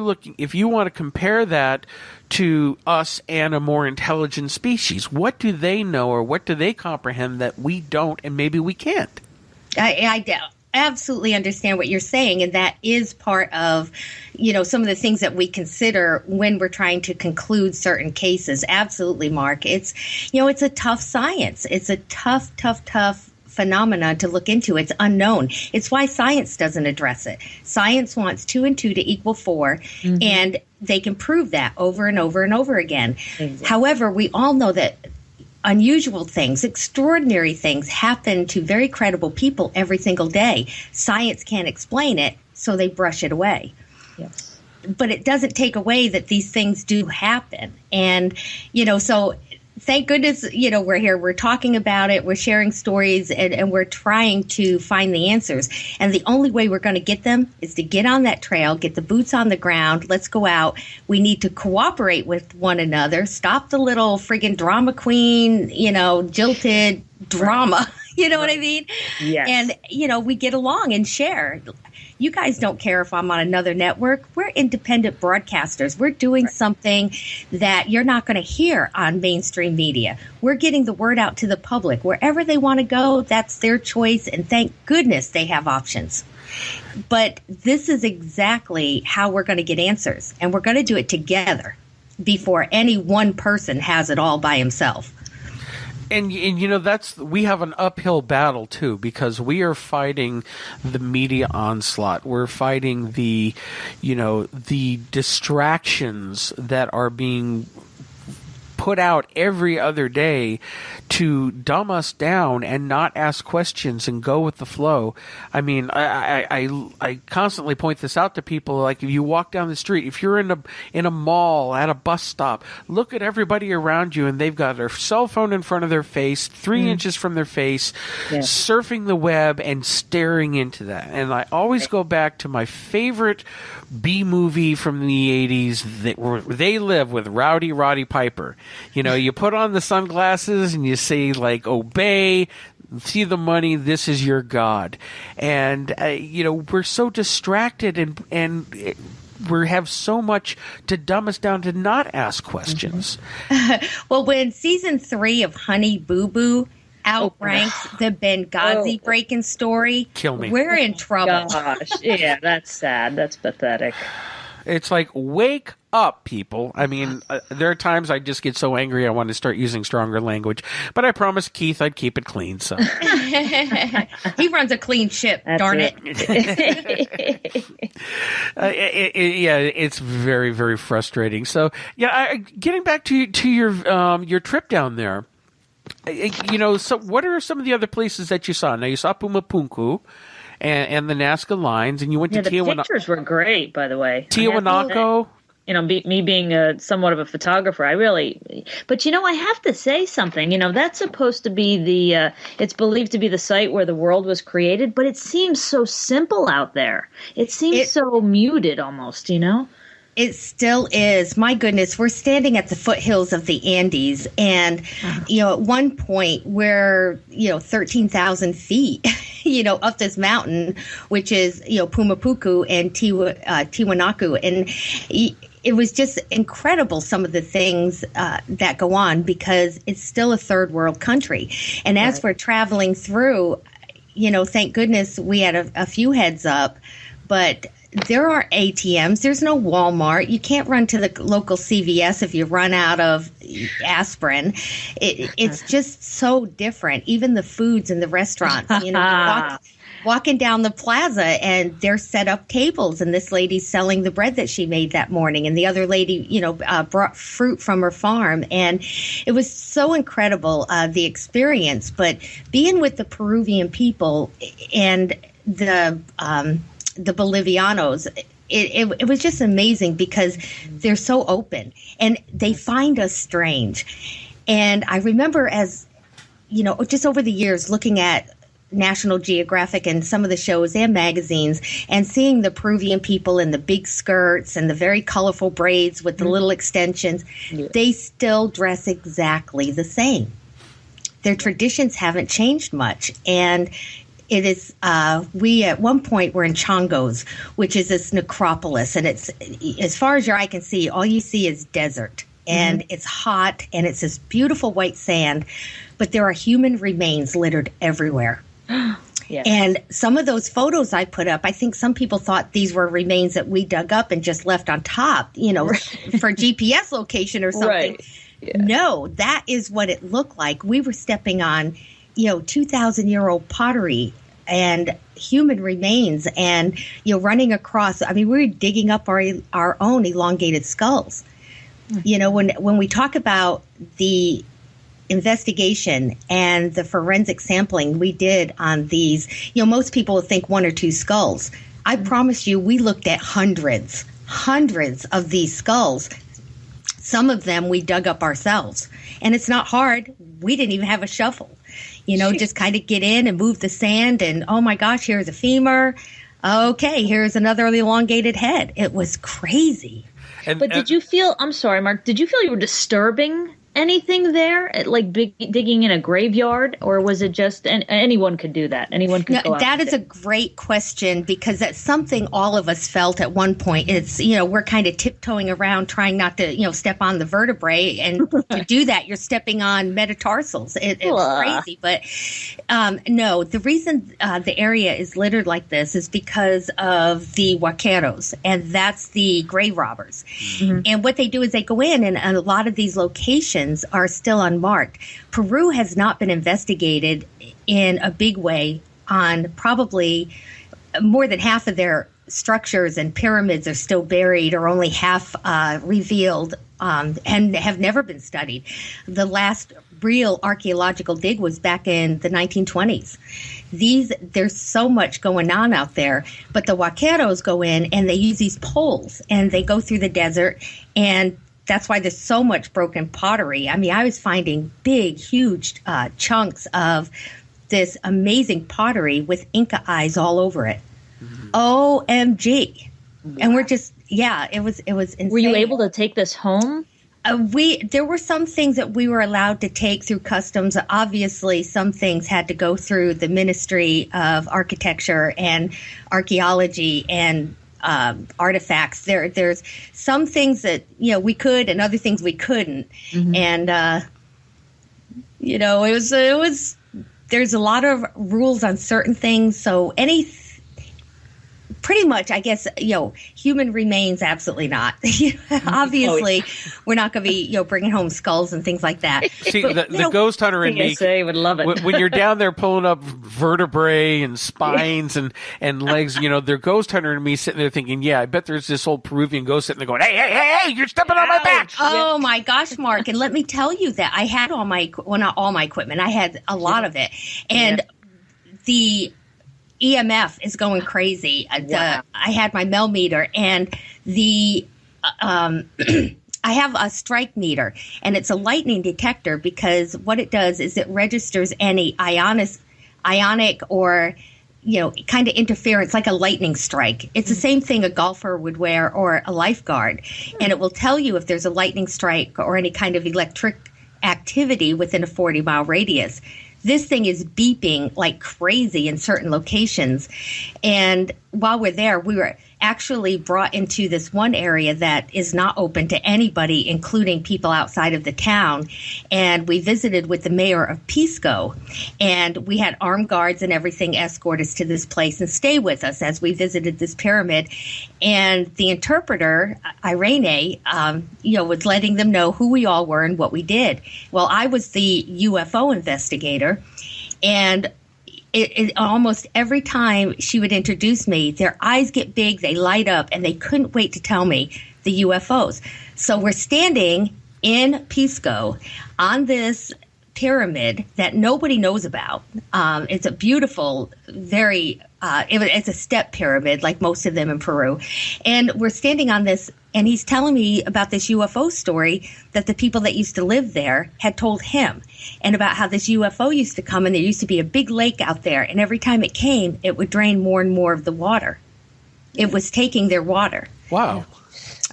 want to compare that to us and a more intelligent species, what do they know or what do they comprehend that we don't, and maybe we can't? I absolutely understand what you're saying, and that is part of, you know, some of the things that we consider when we're trying to conclude certain cases. Absolutely, Mark. It's, you know, it's a tough science. It's a tough phenomena to look into. It's unknown. It's why science doesn't address it. Science wants 2 and 2 to equal 4, mm-hmm. and they can prove that over and over and over again. Exactly. However, we all know that unusual things, extraordinary things happen to very credible people every single day. Science can't explain it, so they brush it away. Yes. But it doesn't take away that these things do happen. And, you know, so thank goodness, you know, we're here. We're talking about it. We're sharing stories, and we're trying to find the answers. And the only way we're going to get them is to get on that trail, get the boots on the ground. Let's go out. We need to cooperate with one another. Stop the little friggin' drama queen, you know, jilted drama. You know what I mean? Yes. And, you know, we get along and share. You guys don't care if I'm on another network. We're independent broadcasters. We're doing something that you're not going to hear on mainstream media. We're getting the word out to the public. Wherever they want to go, that's their choice. And thank goodness they have options. But this is exactly how we're going to get answers. And we're going to do it together before any one person has it all by himself. And you know, we have an uphill battle too, because we are fighting the media onslaught. We're fighting the distractions that are being put out every other day to dumb us down and not ask questions and go with the flow. I mean, I constantly point this out to people. Like, if you walk down the street, if you're in a mall, at a bus stop, look at everybody around you, and they've got their cell phone in front of their face, 3 inches from their face, surfing the web and staring into that. And I always go back to my favorite B movie from the 80s, They Live, with Rowdy Roddy Piper. You know, you put on the sunglasses and you say, like, obey, see the money, this is your God. And, you know, we're so distracted and we have so much to dumb us down to not ask questions. Well, when season 3 of Honey Boo Boo outranks the Benghazi break-in story, kill me. We're in trouble. Gosh, yeah, that's sad. That's pathetic. It's like, wake up, people. I mean, there are times I just get so angry I want to start using stronger language. But I promised Keith I'd keep it clean. So he runs a clean ship, darn it. It's very, very frustrating. So, getting back to your trip down there. You know, so what are some of the other places that you saw? Now, you saw Pumapunku and the Nazca Lines, and you went to Tiwanaku. The pictures were great, by the way. Tiwanaku. You know, me being somewhat of a photographer, but you know, I have to say something. You know, that's supposed to be it's believed to be the site where the world was created, but it seems so simple out there. It seems so muted almost, you know? It still is. My goodness, we're standing at the foothills of the Andes. And, at one point we're, 13,000 feet, up this mountain, which is, Pumapuku and Tiwanaku. And it was just incredible, some of the things that go on, because it's still a third world country. And as we're traveling through, thank goodness we had a few heads up, but there are ATMs. There's no Walmart. You can't run to the local CVS if you run out of aspirin. It's just so different. Even the foods in the restaurants. Walking down the plaza, and they're set up tables, and this lady's selling the bread that she made that morning, and the other lady, brought fruit from her farm, and it was so incredible, the experience. But being with the Peruvian people and the Bolivianos, it was just amazing, because they're so open and they find us strange. And I remember, as just over the years, looking at National Geographic and some of the shows and magazines, and seeing the Peruvian people in the big skirts and the very colorful braids with the little extensions. They still dress exactly the same. Their traditions haven't changed much. And it is, we at one point were in Chongos, which is this necropolis, and it's, as far as your eye can see, all you see is desert, and it's hot, and it's this beautiful white sand, but there are human remains littered everywhere. Yes. And some of those photos I put up, I think some people thought these were remains that we dug up and just left on top, for GPS location or something. Right. Yeah. No, that is what it looked like. We were stepping on 2,000-year-old pottery and human remains, and running across. I mean, we were digging up our own elongated skulls. When we talk about the investigation and the forensic sampling we did on these, most people would think one or two skulls. I promise you, we looked at hundreds of these skulls. Some of them we dug up ourselves, and it's not hard. We didn't even have a shovel. Just kind of get in and move the sand, and oh my gosh, here's a femur. Okay, here's another elongated head. It was crazy. But did you feel, I'm sorry, Mark, did you feel you were disturbing anything there, like digging in a graveyard, or was it just anyone could do that? Anyone could go out. That is a great question, because that's something all of us felt at one point. It's, we're kind of tiptoeing around trying not to, step on the vertebrae, and to do that, you're stepping on metatarsals. It's crazy. But no, the reason the area is littered like this is because of the huaqueros, and that's the grave robbers. Mm-hmm. And what they do is they go in, and a lot of these locations are still unmarked. Peru has not been investigated in a big way on probably more than half of their structures, and pyramids are still buried or only half revealed, and have never been studied. The last real archaeological dig was back in the 1920s. There's so much going on out there, but the huaqueros go in and they use these poles, and they go through the desert, and that's why there's so much broken pottery. I mean, I was finding big, huge chunks of this amazing pottery with Inca eyes all over it. Mm-hmm. OMG. Wow. And we're just, it was insane. Were you able to take this home? There were some things that we were allowed to take through customs. Obviously, some things had to go through the Ministry of Architecture and Archaeology and artifacts. There's some things that we could, and other things we couldn't. Mm-hmm. And it was there's a lot of rules on certain things. So pretty much, I guess, human remains, absolutely not. Obviously, we're not going to be, bringing home skulls and things like that. See, the ghost hunter in me would love it. When you're down there pulling up vertebrae and spines and legs, the ghost hunter in me sitting there thinking, yeah, I bet there's this old Peruvian ghost sitting there going, hey, you're stepping on my back. Oh my gosh, Mark. And let me tell you that I had not all my equipment. I had a lot of it. And the EMF is going crazy. Wow. I had my Mel meter, and the I have a strike meter, and it's a lightning detector, because what it does is it registers any ionic or kind of interference, like a lightning strike. It's the same thing a golfer would wear or a lifeguard. And it will tell you if there's a lightning strike or any kind of electric activity within a 40-mile radius. This thing is beeping like crazy in certain locations. And while we're there, we were actually brought into this one area that is not open to anybody, including people outside of the town. And we visited with the mayor of Pisco. And we had armed guards and everything escort us to this place and stay with us as we visited this pyramid. And the interpreter, Irene, was letting them know who we all were and what we did. Well, I was the UFO investigator. And it almost every time she would introduce me, their eyes get big, they light up, and they couldn't wait to tell me the UFOs. So we're standing in Pisco on this pyramid that nobody knows about. It's a beautiful, it's a step pyramid, like most of them in Peru. And we're standing on this, and he's telling me about this UFO story that the people that used to live there had told him, and about how this UFO used to come, and there used to be a big lake out there, and every time it came, it would drain more and more of the water. It was taking their water. Wow.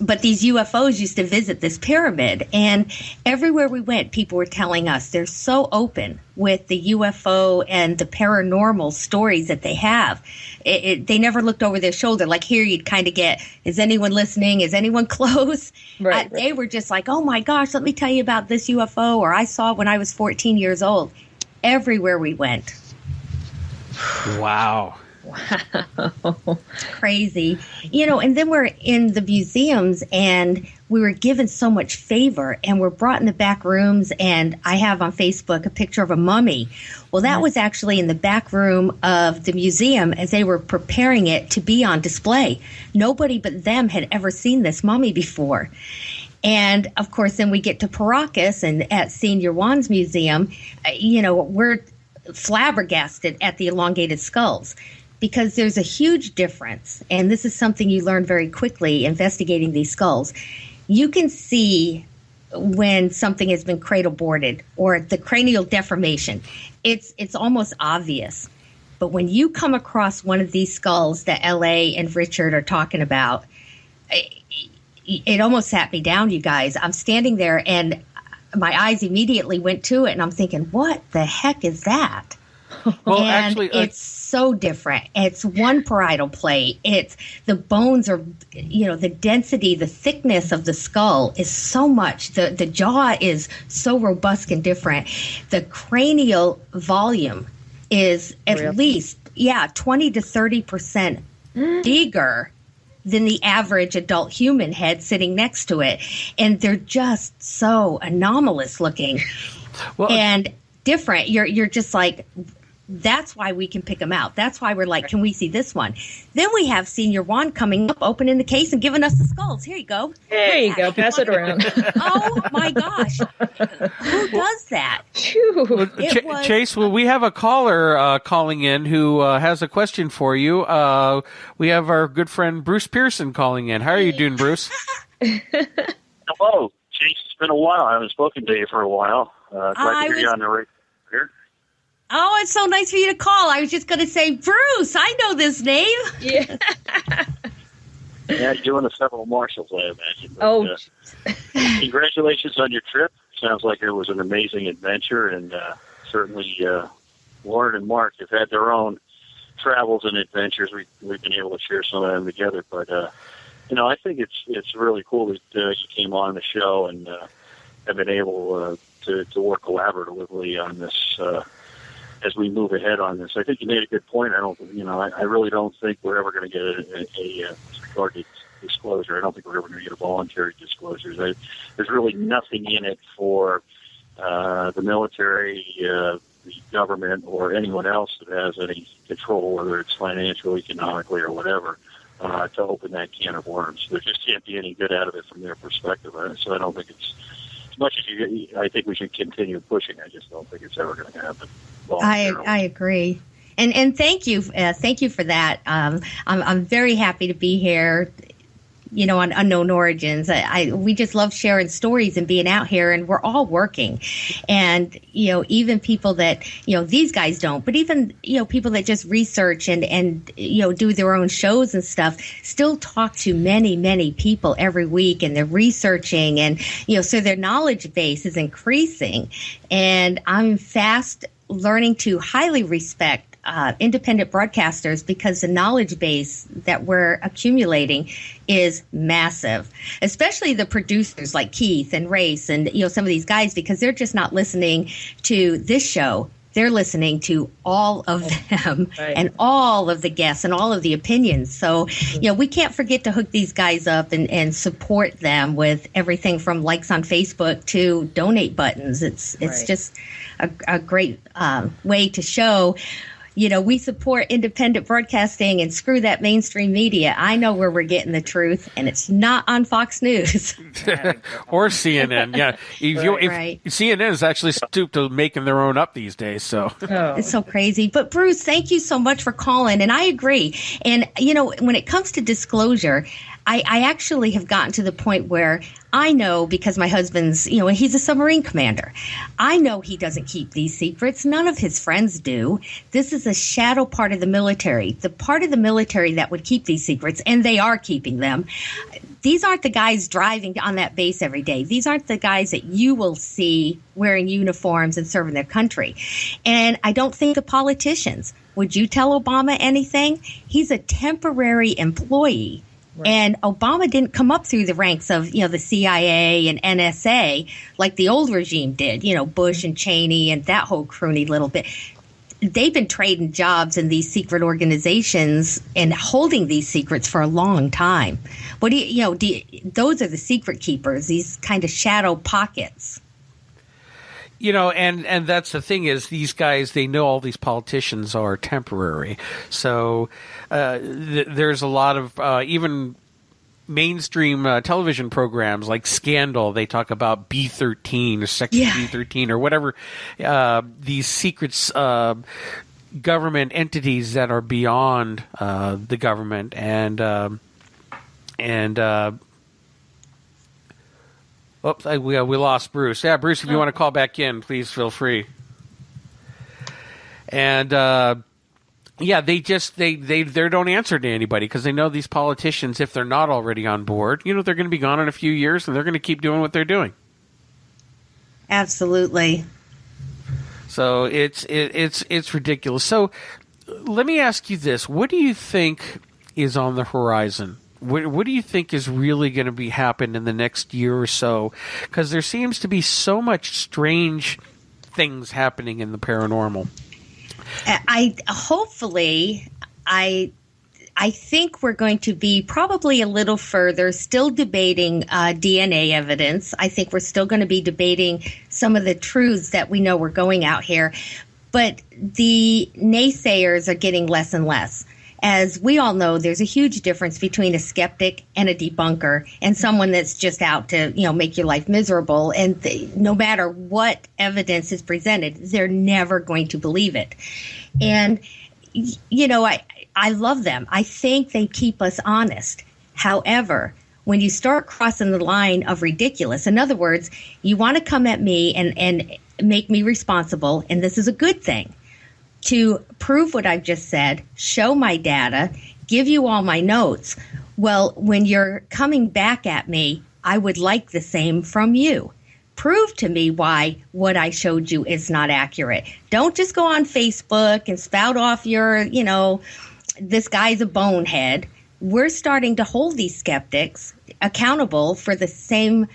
But these UFOs used to visit this pyramid, and everywhere we went, people were telling us they're so open with the UFO and the paranormal stories that they have. They never looked over their shoulder. Like here, you'd kind of get, is anyone listening? Is anyone close? Right. They were just like, oh my gosh, let me tell you about this UFO, or I saw it when I was 14 years old. Everywhere we went. Wow. Crazy. And then we're in the museums, and we were given so much favor, and we're brought in the back rooms, and I have on Facebook a picture of a mummy. Well, that was actually in the back room of the museum as they were preparing it to be on display. Nobody but them had ever seen this mummy before. And of course, then we get to Paracas and at Senior Juan's museum, we're flabbergasted at the elongated skulls. Because there's a huge difference, and this is something you learn very quickly investigating these skulls. You can see when something has been cradle boarded or the cranial deformation. It's almost obvious. But when you come across one of these skulls that L.A. and Richard are talking about, it almost sat me down, you guys. I'm standing there, and my eyes immediately went to it, and I'm thinking, what the heck is that? Well, and actually, it's so different. It's one parietal plate. It's the bones are, the density, the thickness of the skull is so much. The jaw is so robust and different. The cranial volume is at least 20 to 30% bigger than the average adult human head sitting next to it, and they're just so anomalous looking and different. You're just like. That's why we can pick them out. That's why we're like, can we see this one? Then we have Senior Juan coming up, opening the case and giving us the skulls. Here you go. There you go. Pass it around. Oh, my gosh. Who does that? Chase, we have a caller calling in who has a question for you. We have our good friend Bruce Pearson calling in. How are you doing, Bruce? Hello. Chase, it's been a while. I haven't spoken to you for a while. Glad to hear you on the radio here. Oh, it's so nice for you to call. I was just going to say, Bruce, I know this name. Yeah. Yeah, you're doing the several marshals, I imagine. But, congratulations on your trip. Sounds like it was an amazing adventure, and certainly Loren and Mark have had their own travels and adventures. We've been able to share some of them together. But, I think it's really cool that you came on the show and have been able to work collaboratively on this as we move ahead on this. I think you made a good point. I really don't think we're ever going to get a regarding disclosure. I don't think we're ever going to get a voluntary disclosure. There's really nothing in it for the military, the government, or anyone else that has any control, whether it's financial, economically, or whatever, to open that can of worms. There just can't be any good out of it from their perspective. So I don't think it's, as much as I think we should continue pushing, I just don't think it's ever going to happen. I agree. And thank you for that. I'm very happy to be here. on unknown origins. We just love sharing stories and being out here, and we're all working. And, even people that, these guys don't, but even, people that just research and do their own shows and stuff, still talk to many, many people every week, and they're researching, and, so their knowledge base is increasing. And I'm fast learning to highly respect independent broadcasters, because the knowledge base that we're accumulating is massive, especially the producers like Keith and Race and some of these guys, because they're just not listening to this show. They're listening to all of them, right, and all of the guests and all of the opinions. So, we can't forget to hook these guys up and support them with everything from likes on Facebook to donate buttons. It's right, just a great way to show, we support independent broadcasting and screw that mainstream media. I know where we're getting the truth, and it's not on Fox News. Or CNN. Yeah. If CNN is actually stooped to making their own up these days. So It's so crazy. But Bruce, thank you so much for calling. And I agree. And, when it comes to disclosure, I actually have gotten to the point where I know, because my husband's, he's a submarine commander. I know he doesn't keep these secrets. None of his friends do. This is a shadow part of the military, the part of the military that would keep these secrets, and they are keeping them. These aren't the guys driving on that base every day. These aren't the guys that you will see wearing uniforms and serving their country. And I don't think the politicians. Would you tell Obama anything? He's a temporary employee. Right. And Obama didn't come up through the ranks of, the CIA and NSA like the old regime did, Bush and Cheney and that whole croony little bit. They've been trading jobs in these secret organizations and holding these secrets for a long time. What those are the secret keepers, these kind of shadow pockets. And that's the thing is, these guys, they know all these politicians are temporary. So there's a lot of even mainstream television programs like Scandal. They talk about B-13 or Section B-13 or whatever, these secrets, government entities that are beyond the government. Oops, we lost Bruce. Yeah, Bruce, if you want to call back in, please feel free. And they don't answer to anybody, because they know these politicians, if they're not already on board, they're going to be gone in a few years, and they're going to keep doing what they're doing. Absolutely. So it's ridiculous. So let me ask you this: what do you think is on the horizon? What do you think is really going to be happening in the next year or so? Because there seems to be so much strange things happening in the paranormal. I think we're going to be probably a little further, still debating DNA evidence. I think we're still going to be debating some of the truths that we know we're going out here. But the naysayers are getting less and less. As we all know, there's a huge difference between a skeptic and a debunker, and someone that's just out to, make your life miserable. And no matter what evidence is presented, they're never going to believe it. And, I love them. I think they keep us honest. However, when you start crossing the line of ridiculous, in other words, you want to come at me and make me responsible, and this is a good thing, to prove what I've just said, show my data, give you all my notes. Well, when you're coming back at me, I would like the same from you. Prove to me why what I showed you is not accurate. Don't just go on Facebook and spout off your, this guy's a bonehead. We're starting to hold these skeptics accountable for the same,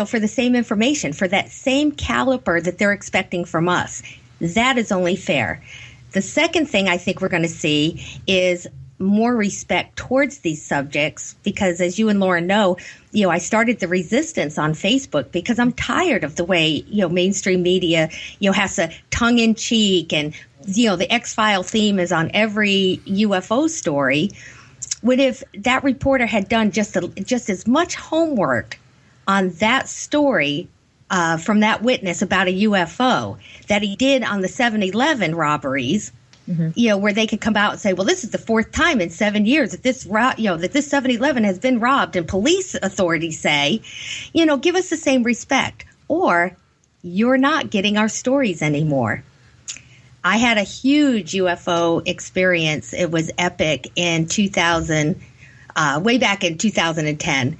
for the same information, for that same caliber that they're expecting from us. That is only fair. The second thing I think we're going to see is more respect towards these subjects, because as you and Loren know, I started the resistance on Facebook because I'm tired of the way, mainstream media, has a tongue in cheek, and, the X-File theme is on every UFO story. What if that reporter had done just as much homework on that story from that witness about a UFO that he did on the 7-Eleven robberies? where they could come out and say, well, this is the fourth time in 7 years that this 7-Eleven has been robbed, and police authorities say, give us the same respect, or you're not getting our stories anymore. I had a huge UFO experience. It was epic in 2000, way back in 2010.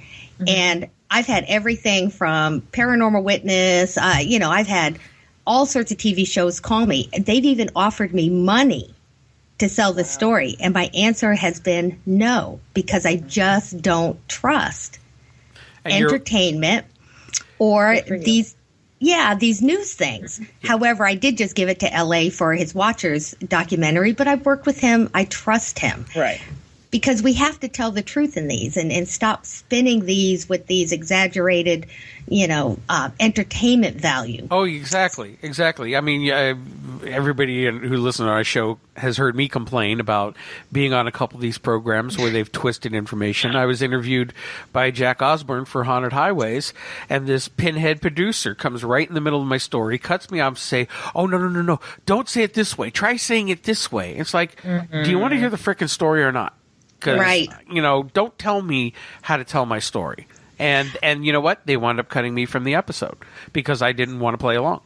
And I've had everything from Paranormal Witness. I've had all sorts of TV shows call me. They've even offered me money to sell the story. And my answer has been no, because I just don't trust entertainment or these news things. However, I did just give it to LA for his Watchers documentary, but I've worked with him. I trust him. Right. Because we have to tell the truth in these and stop spinning these with these exaggerated, entertainment value. Oh, exactly. I mean, everybody who listens to our show has heard me complain about being on a couple of these programs where they've twisted information. I was interviewed by Jack Osborne for Haunted Highways, and this pinhead producer comes right in the middle of my story, cuts me off, to say, "Oh, no, don't say it this way. Try saying it this way." It's like, do you want to hear the frickin' story or not? Because, don't tell me how to tell my story. And you know what? They wound up cutting me from the episode because I didn't want to play along.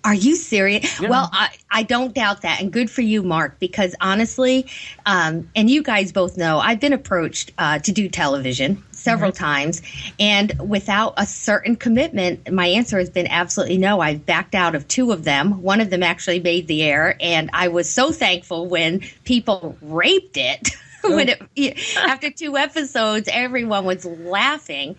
Are you serious? Yeah. Well, I don't doubt that. And good for you, Mark, because honestly, and you guys both know, I've been approached to do television several times. And without a certain commitment, my answer has been absolutely no. I've backed out of 2 of them. One of them actually made the air. And I was so thankful when people raped it. After 2 episodes, everyone was laughing.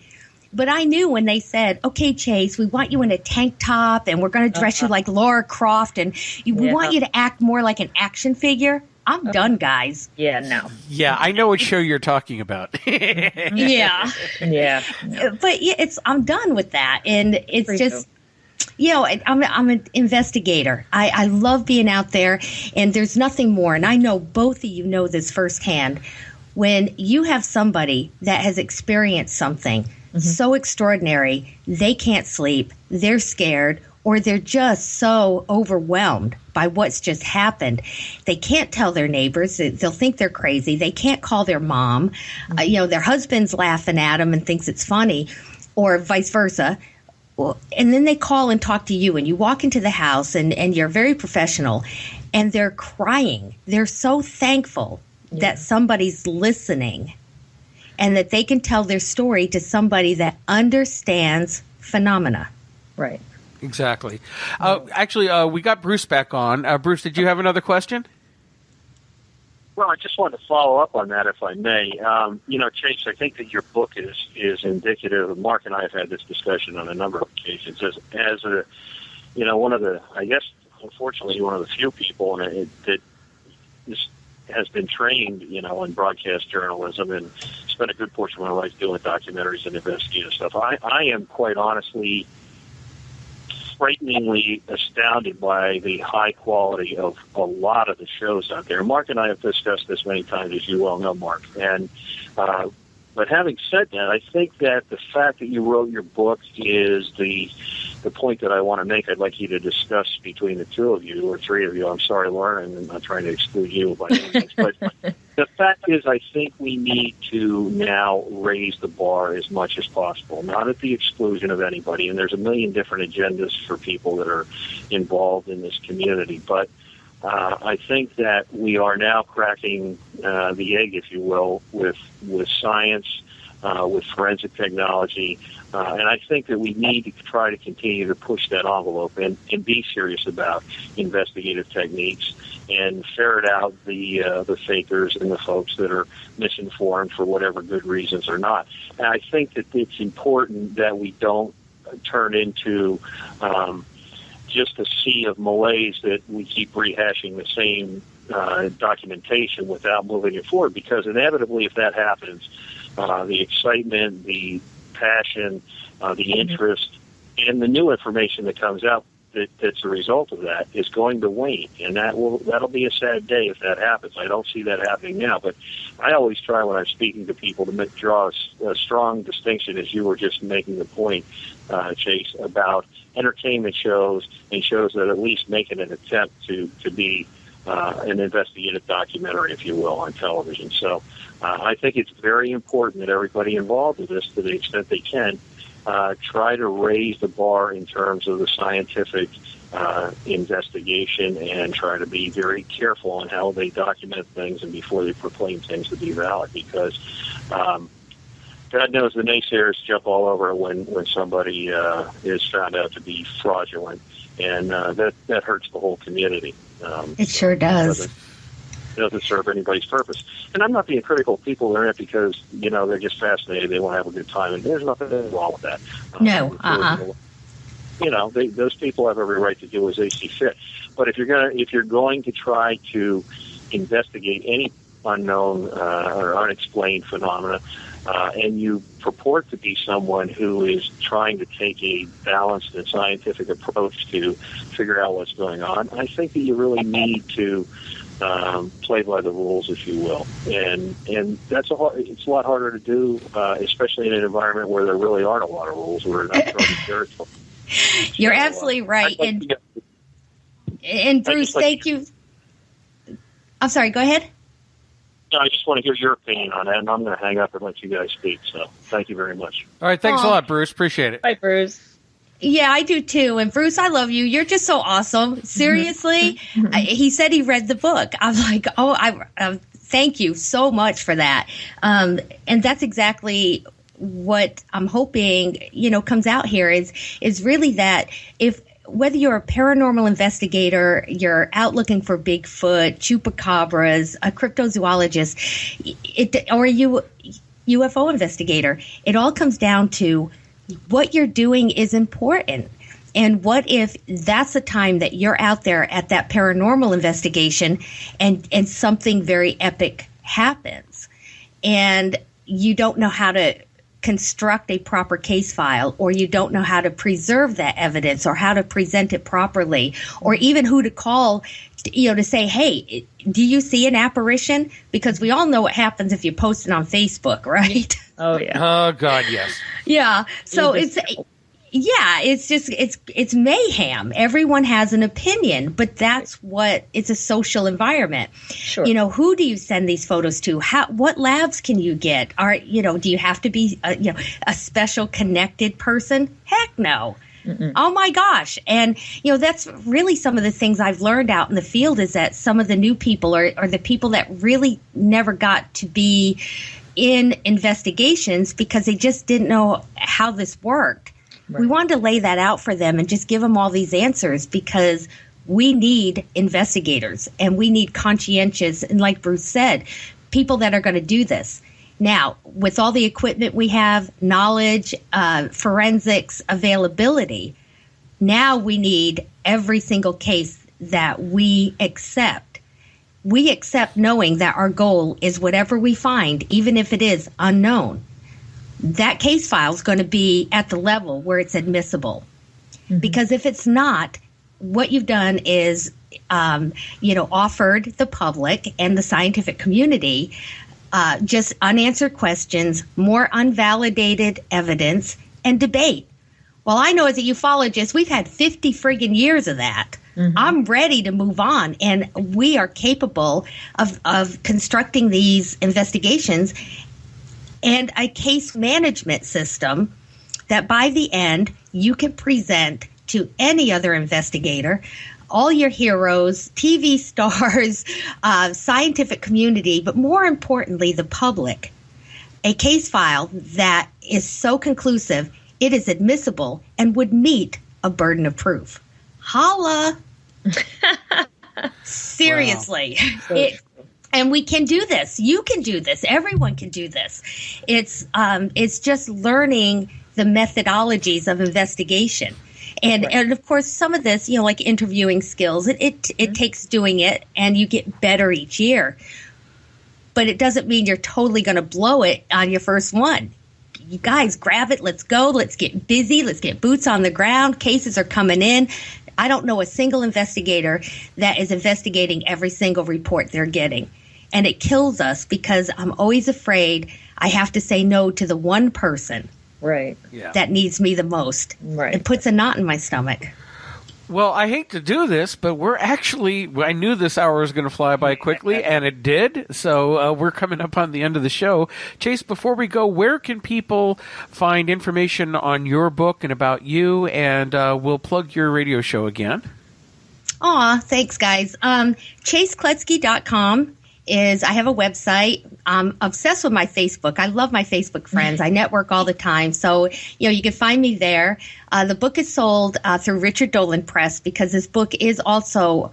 But I knew when they said, okay, Chase, we want you in a tank top and we're going to dress you like Laura Croft and we want you to act more like an action figure. I'm done, guys. Yeah, no. Yeah, I know what show you're talking about. Yeah. Yeah. But I'm done with that. And it's just... I'm an investigator. I love being out there, and there's nothing more. And I know both of you know this firsthand. When you have somebody that has experienced something so extraordinary, they can't sleep, they're scared, or they're just so overwhelmed by what's just happened. They can't tell their neighbors. They'll think they're crazy. They can't call their mom. Their husband's laughing at them and thinks it's funny, or vice versa. Well, and then they call and talk to you, and you walk into the house, and you're very professional, and they're crying. They're so thankful that somebody's listening and that they can tell their story to somebody that understands phenomena. Right. Exactly. Actually, we got Bruce back on. Bruce, did you have another question? Well, I just wanted to follow up on that, if I may. Chase, I think that your book is indicative. Mark and I have had this discussion on a number of occasions. As one of the, I guess, unfortunately, one of the few people that has been trained, in broadcast journalism and spent a good portion of my life doing documentaries and investigative stuff. I am quite honestly frighteningly astounded by the high quality of a lot of the shows out there. Mark and I have discussed this many times, as you well know, Mark. And but having said that, I think that the fact that you wrote your book is the point that I want to make. I'd like you to discuss between the 2 of you, or 3 of you. I'm sorry, Loren, I'm not trying to exclude you by any means. But the fact is, I think we need to now raise the bar as much as possible, not at the exclusion of anybody. And there's a million different agendas for people that are involved in this community. But I think that we are now cracking the egg, if you will, with science, with forensic technology. And I think that we need to try to continue to push that envelope and be serious about investigative techniques and ferret out the fakers and the folks that are misinformed for whatever good reasons or not. And I think that it's important that we don't turn into just a sea of malaise that we keep rehashing the same documentation without moving it forward, because inevitably if that happens, the excitement, the passion, the interest, and the new information that comes out that's a result of that is going to wane, and that'll be a sad day if that happens. I don't see that happening now, but I always try when I'm speaking to people to draw a strong distinction, as you were just making the point, Chase, about entertainment shows and shows that at least make an attempt to be an investigative documentary, if you will, on television. So I think it's very important that everybody involved in this, to the extent they can, try to raise the bar in terms of the scientific investigation, and try to be very careful on how they document things and before they proclaim things to be valid, because God knows the naysayers jump all over when somebody is found out to be fraudulent, and that hurts the whole community. It sure does. It doesn't serve anybody's purpose. And I'm not being critical of people that are in it because, they're just fascinated, they want to have a good time, and there's nothing wrong with that. No, those people have every right to do as they see fit. But if you're going to try to investigate any unknown or unexplained phenomena, and you purport to be someone who is trying to take a balanced and scientific approach to figure out what's going on, I think that you really need to play by the rules, if you will. And it's a lot harder to do, especially in an environment where there really aren't a lot of rules, where we're not throwing territory. You're absolutely right. And Bruce, thank you. I'm sorry, go ahead. No, I just want to hear your opinion on that, and I'm going to hang up and let you guys speak. So thank you very much. All right, thanks a lot, Bruce. Appreciate it. Bye, Bruce. Yeah, I do too. And Bruce, I love you. You're just so awesome. Seriously, he said he read the book. I'm like, I thank you so much for that. And that's exactly what I'm hoping, comes out here is really that whether you're a paranormal investigator, you're out looking for Bigfoot, chupacabras, a cryptozoologist, or a UFO investigator, it all comes down to what you're doing is important. And what if that's the time that you're out there at that paranormal investigation and something very epic happens and you don't know how to construct a proper case file, or you don't know how to preserve that evidence or how to present it properly, or even who to call, to say, hey, do you see an apparition? Because we all know what happens if you post it on Facebook, right? Oh, yeah. Oh, God, yes. Yeah. So it's mayhem. Everyone has an opinion, but that's it's a social environment. Sure. Who do you send these photos to? What labs can you get? Do you have to be, a special connected person? Heck no. Mm-mm. Oh my gosh. And, that's really some of the things I've learned out in the field, is that some of the new people are the people that really never got to be in investigations because they just didn't know how this worked. Right. We wanted to lay that out for them and just give them all these answers, because we need investigators and we need conscientious, and like Bruce said, people that are going to do this. Now, with all the equipment we have, knowledge, forensics, availability, now we need every single case that we accept. We accept knowing that our goal is whatever we find, even if it is unknown. That case file is going to be at the level where it's admissible. Mm-hmm. Because if it's not, what you've done is, offered the public and the scientific community just unanswered questions, more unvalidated evidence, and debate. Well, I know as a ufologist, we've had 50 friggin' years of that. Mm-hmm. I'm ready to move on, and we are capable of constructing these investigations and a case management system that by the end you can present to any other investigator, all your heroes, TV stars, scientific community, but more importantly, the public, a case file that is so conclusive, it is admissible and would meet a burden of proof. Holla! Seriously. Wow. And we can do this. You can do this. Everyone can do this. It's just learning the methodologies of investigation. And of course, some of this, like interviewing skills, it takes doing it, and you get better each year. But it doesn't mean you're totally going to blow it on your first one. You guys, grab it. Let's go. Let's get busy. Let's get boots on the ground. Cases are coming in. I don't know a single investigator that is investigating every single report they're getting. And it kills us because I'm always afraid I have to say no to the one person right that needs me the most. Right. It puts a knot in my stomach. Well, I hate to do this, but I knew this hour was going to fly by quickly, and it did. So we're coming up on the end of the show. Chase, before we go, where can people find information on your book and about you? And we'll plug your radio show again. Aw, thanks, guys. ChaseKletsky.com I have a website. I'm obsessed with my Facebook. I love my Facebook friends. I network all the time. So, you can find me there. The book is sold through Richard Dolan Press because this book is also,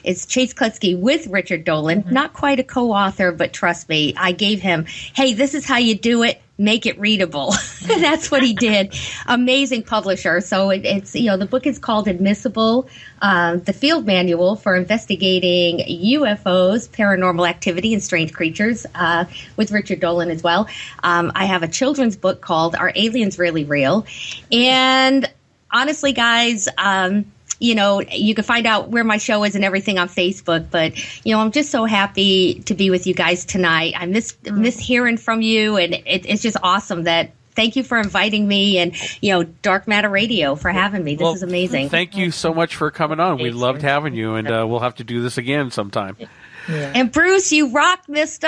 it's Chase Kletsky with Richard Dolan. Not quite a co-author, but trust me, I gave him, hey, this is how you do it. Make it readable. That's what he did. Amazing publisher. So it's the book is called Admissible, the Field Manual for Investigating UFOs, Paranormal Activity, and Strange Creatures, with Richard Dolan as well. I have a children's book called Are Aliens Really Real? And honestly, guys, you can find out where my show is and everything on Facebook. But, I'm just so happy to be with you guys tonight. I miss hearing from you. And it's just awesome thank you for inviting me and, Dark Matter Radio for having me. This is amazing. Thank you so much for coming on. We loved having you, and we'll have to do this again sometime. Yeah. And Bruce, you rock, mister.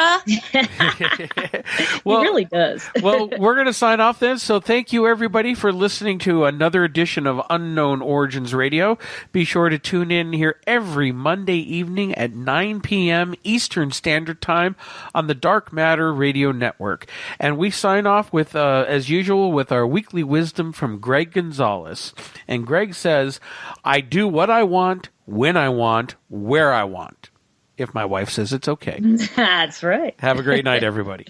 Well, he really does. Well, we're going to sign off then. So thank you, everybody, for listening to another edition of Unknown Origins Radio. Be sure to tune in here every Monday evening at 9 p.m. Eastern Standard Time on the Dark Matter Radio Network. And we sign off with, as usual, with our weekly wisdom from Greg Gonzalez. And Greg says, I do what I want, when I want, where I want. If my wife says it's okay. That's right. Have a great night, everybody.